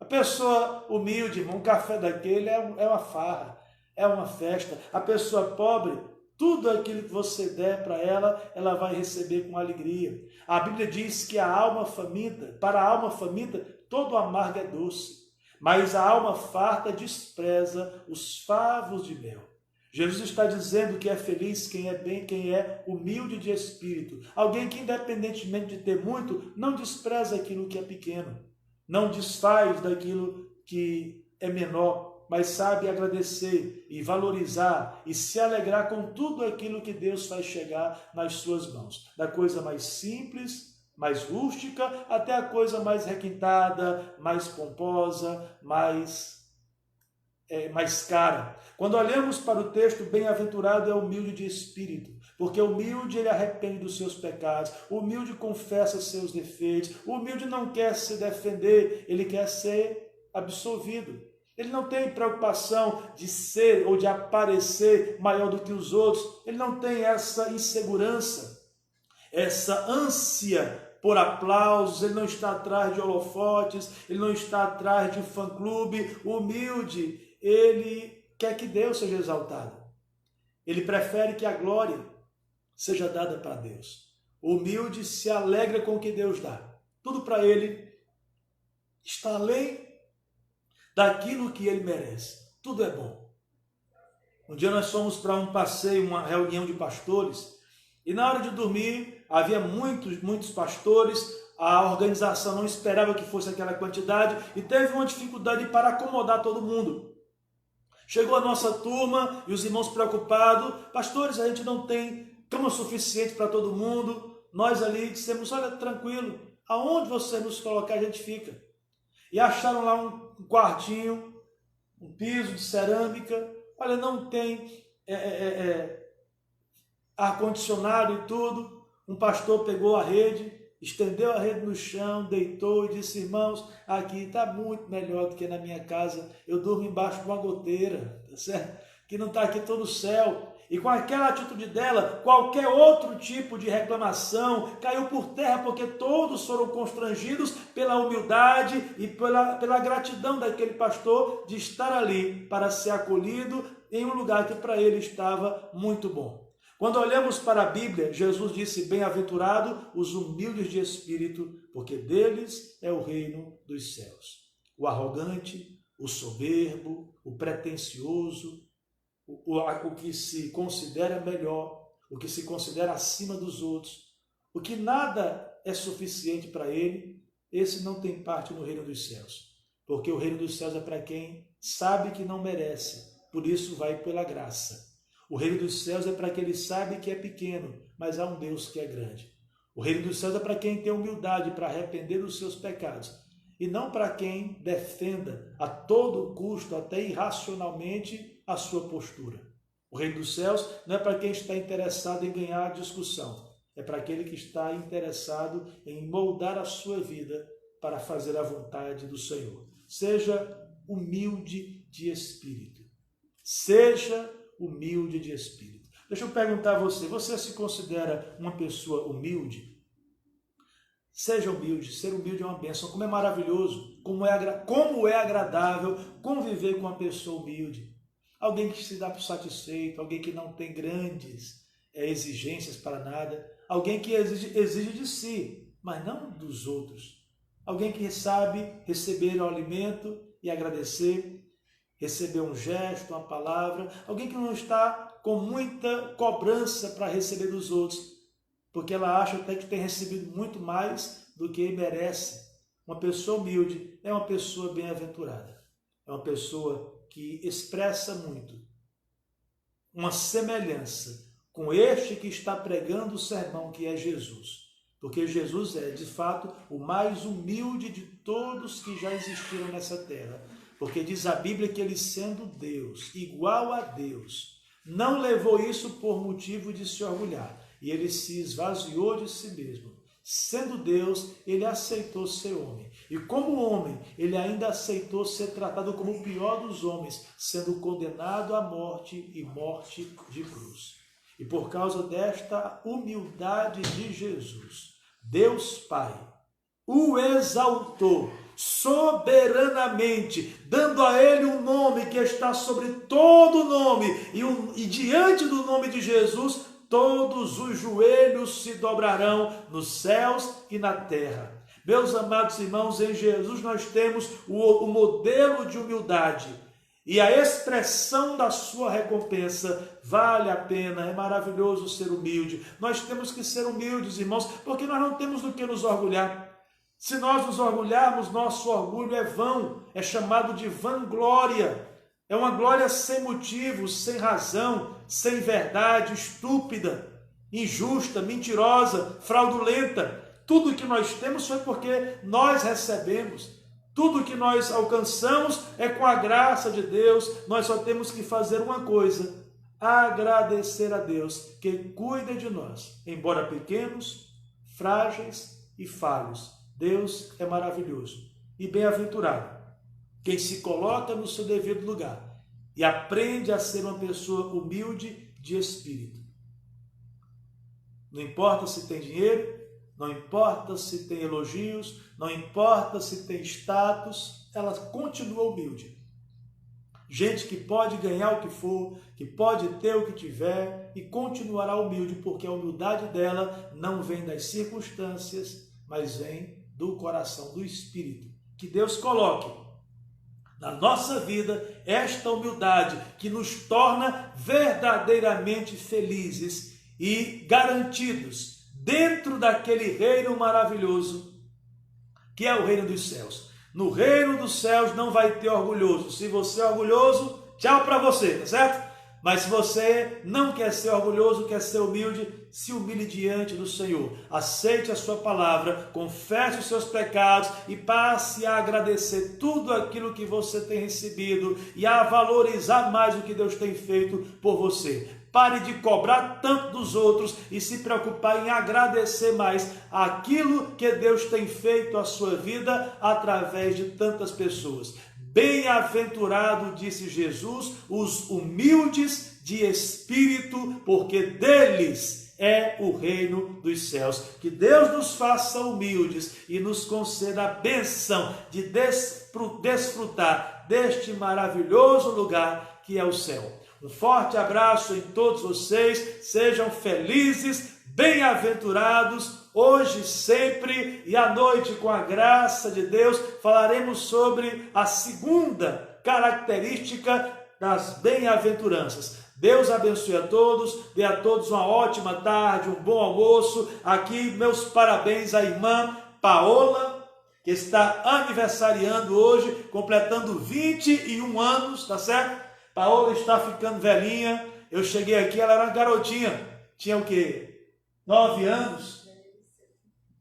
A pessoa humilde, irmão, um café daquele é uma farra, é uma festa. A pessoa pobre, tudo aquilo que você der para ela, ela vai receber com alegria. A Bíblia diz que a alma faminta, para a alma faminta, todo amargo é doce, mas a alma farta despreza os favos de mel. Jesus está dizendo que é feliz quem é humilde de espírito. Alguém que, independentemente de ter muito, não despreza aquilo que é pequeno, não desfaz daquilo que é menor, mas sabe agradecer e valorizar e se alegrar com tudo aquilo que Deus faz chegar nas suas mãos. Da coisa mais simples, mais rústica, até a coisa mais requintada, mais pomposa, mais cara. Quando olhamos para o texto, bem-aventurado é o humilde de espírito, porque o humilde ele arrepende dos seus pecados, o humilde confessa seus defeitos, o humilde não quer se defender, ele quer ser absolvido. Ele não tem preocupação de ser ou de aparecer maior do que os outros, ele não tem essa insegurança, essa ânsia por aplausos, ele não está atrás de holofotes, ele não está atrás de um fã-clube. O humilde, ele quer que Deus seja exaltado. Ele prefere que a glória seja dada para Deus. O humilde se alegra com o que Deus dá. Tudo para ele está além daquilo que ele merece. Tudo é bom. Um dia nós fomos para um passeio, uma reunião de pastores, e na hora de dormir havia muitos pastores. A organização não esperava que fosse aquela quantidade e teve uma dificuldade para acomodar todo mundo. Chegou a nossa turma e os irmãos preocupados: pastores, a gente não tem cama suficiente para todo mundo. Nós ali dissemos: olha, tranquilo, aonde você nos colocar a gente fica. E acharam lá um quartinho, um piso de cerâmica. Olha, não tem ar-condicionado e tudo. Um pastor pegou a rede, estendeu a rede no chão, deitou e disse: irmãos, aqui está muito melhor do que na minha casa. Eu durmo embaixo de uma goteira, tá certo? Que não está aqui todo o céu. E com aquela atitude dela, qualquer outro tipo de reclamação caiu por terra, porque todos foram constrangidos pela humildade e pela gratidão daquele pastor de estar ali para ser acolhido em um lugar que para ele estava muito bom. Quando olhamos para a Bíblia, Jesus disse: bem-aventurado os humildes de espírito, porque deles é o reino dos céus. O arrogante, o soberbo, o pretensioso, o que se considera melhor, o que se considera acima dos outros, o que nada é suficiente para ele, esse não tem parte no reino dos céus. Porque o reino dos céus é para quem sabe que não merece, por isso vai pela graça. O reino dos céus é para quem ele sabe que é pequeno, mas há um Deus que é grande. O reino dos céus é para quem tem humildade para arrepender dos seus pecados, e não para quem defenda a todo custo, até irracionalmente, a sua postura. O reino dos céus não é para quem está interessado em ganhar a discussão, é para aquele que está interessado em moldar a sua vida para fazer a vontade do Senhor. Seja humilde de espírito. Seja humilde de espírito. Deixa eu perguntar a você, você se considera uma pessoa humilde? Seja humilde, ser humilde é uma bênção, como é maravilhoso, como é agradável conviver com uma pessoa humilde. Alguém que se dá por satisfeito, alguém que não tem grandes exigências para nada, alguém que exige de si, mas não dos outros. Alguém que sabe receber o alimento e agradecer, receber um gesto, uma palavra, alguém que não está com muita cobrança para receber dos outros, porque ela acha até que tem recebido muito mais do que merece. Uma pessoa humilde é uma pessoa bem-aventurada, é uma pessoa que expressa muito uma semelhança com este que está pregando o sermão, que é Jesus. Porque Jesus é, de fato, o mais humilde de todos que já existiram nessa terra. Porque diz a Bíblia que ele, sendo Deus, igual a Deus, não levou isso por motivo de se orgulhar. E ele se esvaziou de si mesmo. Sendo Deus, ele aceitou ser homem. E como homem, ele ainda aceitou ser tratado como o pior dos homens, sendo condenado à morte e morte de cruz. E por causa desta humildade de Jesus, Deus Pai o exaltou soberanamente, dando a ele um nome que está sobre todo nome, e diante do nome de Jesus, todos os joelhos se dobrarão nos céus e na terra. Meus amados irmãos, em Jesus nós temos o modelo de humildade, e a expressão da sua recompensa. Vale a pena, é maravilhoso ser humilde. Nós temos que ser humildes, irmãos, porque nós não temos do que nos orgulhar. Se nós nos orgulharmos, nosso orgulho é vão, é chamado de vanglória. É uma glória sem motivo, sem razão, sem verdade, estúpida, injusta, mentirosa, fraudulenta. Tudo que nós temos foi porque nós recebemos. Tudo que nós alcançamos é com a graça de Deus. Nós só temos que fazer uma coisa: agradecer a Deus que cuida de nós, embora pequenos, frágeis e falhos. Deus é maravilhoso e bem-aventurado quem se coloca no seu devido lugar e aprende a ser uma pessoa humilde de espírito. Não importa se tem dinheiro, não importa se tem elogios, não importa se tem status, ela continua humilde. Gente que pode ganhar o que for, que pode ter o que tiver e continuará humilde, porque a humildade dela não vem das circunstâncias, mas vem do coração, do Espírito. Que Deus coloque na nossa vida esta humildade que nos torna verdadeiramente felizes e garantidos dentro daquele reino maravilhoso que é o reino dos céus. No reino dos céus não vai ter orgulhoso. Se você é orgulhoso, tchau para você, tá certo? Mas se você não quer ser orgulhoso, quer ser humilde, se humilhe diante do Senhor. Aceite a sua palavra, confesse os seus pecados e passe a agradecer tudo aquilo que você tem recebido e a valorizar mais o que Deus tem feito por você. Pare de cobrar tanto dos outros e se preocupar em agradecer mais aquilo que Deus tem feito à sua vida através de tantas pessoas. Bem-aventurado, disse Jesus, os humildes de espírito, porque deles é o reino dos céus. Que Deus nos faça humildes e nos conceda a bênção de desfrutar deste maravilhoso lugar que é o céu. Um forte abraço em todos vocês, sejam felizes, bem-aventurados, hoje, sempre e à noite, com a graça de Deus, falaremos sobre a segunda característica das bem-aventuranças. Deus abençoe a todos, dê a todos uma ótima tarde, um bom almoço. Aqui, meus parabéns à irmã Paola, que está aniversariando hoje, completando 21 anos, tá certo? Paola está ficando velhinha. Eu cheguei aqui, ela era uma garotinha. Tinha o quê? 9 anos.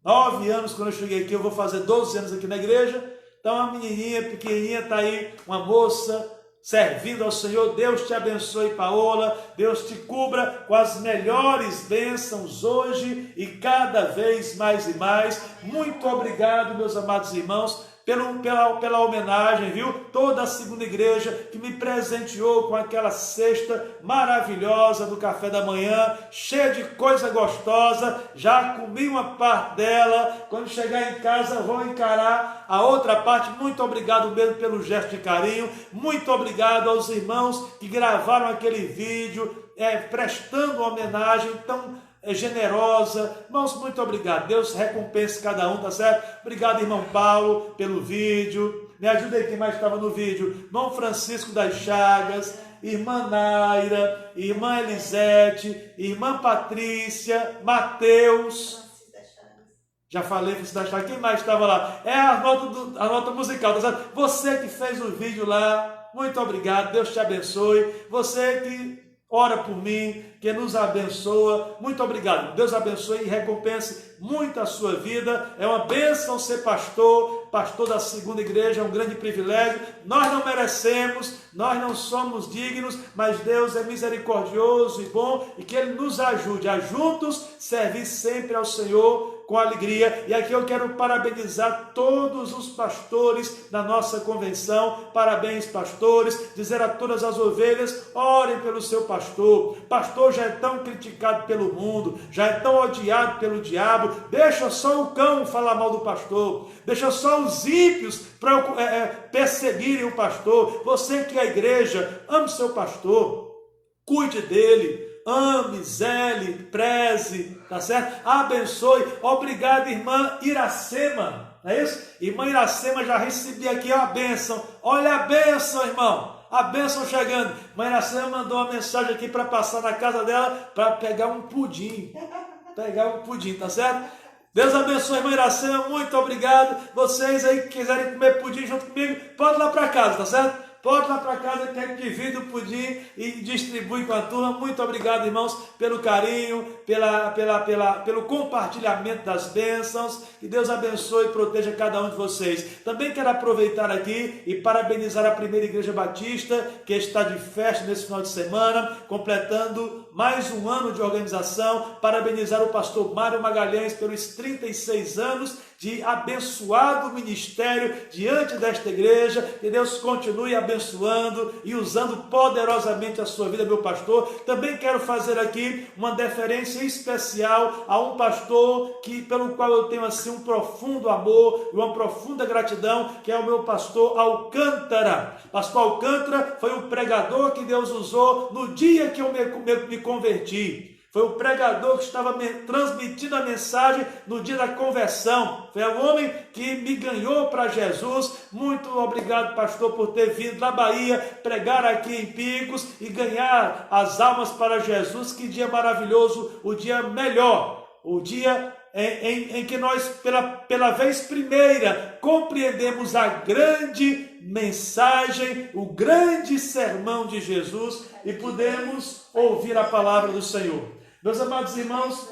9 anos quando eu cheguei aqui. Eu vou fazer 12 anos aqui na igreja. Então, uma menininha, pequenininha, está aí, uma moça, servindo ao Senhor. Deus te abençoe, Paola. Deus te cubra com as melhores bênçãos hoje e cada vez mais e mais. Muito obrigado, meus amados irmãos, pela homenagem, viu? Toda a segunda igreja que me presenteou com aquela cesta maravilhosa do café da manhã, cheia de coisa gostosa. Já comi uma parte dela. Quando chegar em casa, vou encarar a outra parte. Muito obrigado mesmo pelo gesto de carinho. Muito obrigado aos irmãos que gravaram aquele vídeo, prestando uma homenagem tão generosa. Irmãos, muito obrigado. Deus recompense cada um, tá certo? Obrigado, irmão Paulo, pelo vídeo. Me ajuda aí, quem mais estava no vídeo? Irmão Francisco das Chagas, irmã Naira, irmã Elisete, irmã Patrícia, Mateus. Já falei, Francisco das Chagas. Quem mais estava lá? É a nota musical, tá certo? Você que fez o vídeo lá, muito obrigado. Deus te abençoe. Você que ora por mim, que nos abençoa, muito obrigado. Deus abençoe e recompense muito a sua vida. É uma bênção ser pastor da segunda igreja, é um grande privilégio. Nós não merecemos, nós não somos dignos, mas Deus é misericordioso e bom, e que Ele nos ajude a juntos servir sempre ao Senhor com alegria. E aqui eu quero parabenizar todos os pastores da nossa convenção. Parabéns, pastores. Dizer a todas as ovelhas: orem pelo seu pastor. Pastor já é tão criticado pelo mundo, já é tão odiado pelo diabo. Deixa só o cão falar mal do pastor, deixa só os ímpios perseguirem o pastor. Você que é a igreja, ame seu pastor, cuide dele, ame, zele, preze, tá certo? Abençoe. Obrigado, irmã Iracema, não é isso? Irmã Iracema, já recebi aqui a bênção. Olha a bênção, irmão, a bênção chegando. Irmã Iracema mandou uma mensagem aqui para passar na casa dela, para pegar um pudim, tá certo? Deus abençoe, irmã Iracema, muito obrigado. Vocês aí que quiserem comer pudim junto comigo, pode ir lá para casa, tá certo? Pode ir lá para casa, que a gente divide o pudim e distribui com a turma. Muito obrigado, irmãos, pelo carinho, pelo compartilhamento das bênçãos. Que Deus abençoe e proteja cada um de vocês. Também quero aproveitar aqui e parabenizar a Primeira Igreja Batista, que está de festa nesse final de semana, completando mais um ano de organização. Parabenizar o pastor Mário Magalhães pelos 36 anos de abençoado ministério diante desta igreja. Que Deus continue abençoando e usando poderosamente a sua vida, meu pastor. Também quero fazer aqui uma deferência especial a um pastor pelo qual eu tenho assim um profundo amor e uma profunda gratidão, que é o meu pastor Alcântara. Pastor Alcântara foi o pregador que Deus usou no dia que eu me converti. Foi o pregador que estava transmitindo a mensagem no dia da conversão. Foi o homem que me ganhou para Jesus. Muito obrigado, pastor, por ter vindo da Bahia, pregar aqui em Picos e ganhar as almas para Jesus. Que dia maravilhoso, o dia melhor, o dia em que nós, pela vez primeira, compreendemos a grande mensagem, o grande sermão de Jesus e pudemos ouvir a palavra do Senhor. Meus amados irmãos,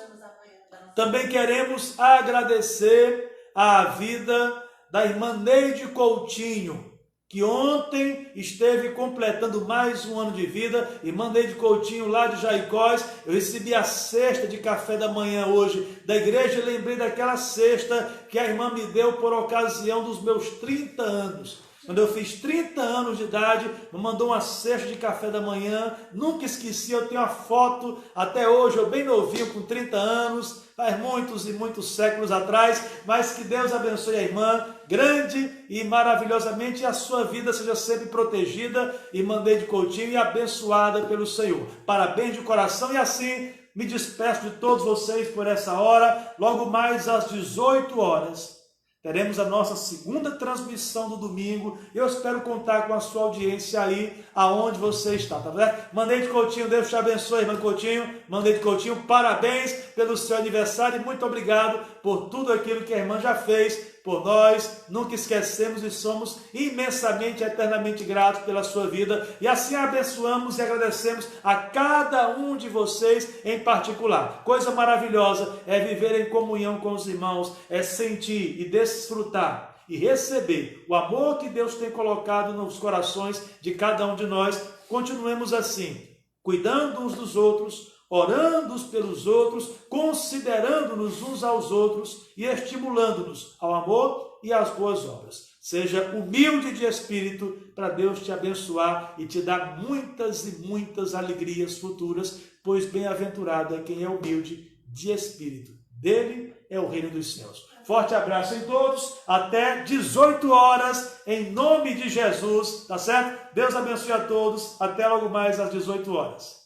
também queremos agradecer a vida da irmã Neide Coutinho, que ontem esteve completando mais um ano de vida. Irmã Neide Coutinho, lá de Jaicós. Eu recebi a cesta de café da manhã hoje da igreja e lembrei daquela cesta que a irmã me deu por ocasião dos meus 30 anos. Quando eu fiz 30 anos de idade, me mandou uma cesta de café da manhã. Nunca esqueci, eu tenho a foto até hoje, eu bem novinho, com 30 anos, faz muitos e muitos séculos atrás. Mas que Deus abençoe a irmã, grande e maravilhosamente, e a sua vida seja sempre protegida, irmã Neide Coutinho, e abençoada pelo Senhor. Parabéns de coração, e assim me despeço de todos vocês por essa hora. Logo mais às 18 horas. Teremos a nossa segunda transmissão do domingo. Eu espero contar com a sua audiência aí, aonde você está, tá vendo? Neide Coutinho, Deus te abençoe, irmã Coutinho. Neide Coutinho, parabéns pelo seu aniversário e muito obrigado por tudo aquilo que a irmã já fez por nós, nunca esquecemos e somos imensamente, eternamente gratos pela sua vida, e assim abençoamos e agradecemos a cada um de vocês em particular. Coisa maravilhosa é viver em comunhão com os irmãos, é sentir e desfrutar e receber o amor que Deus tem colocado nos corações de cada um de nós. Continuemos assim, cuidando uns dos outros, orando uns pelos outros, considerando-nos uns aos outros e estimulando-nos ao amor e às boas obras. Seja humilde de espírito para Deus te abençoar e te dar muitas e muitas alegrias futuras, pois bem-aventurado é quem é humilde de espírito. Dele é o reino dos céus. Forte abraço em todos, até 18 horas, em nome de Jesus, tá certo? Deus abençoe a todos, até logo mais às 18 horas.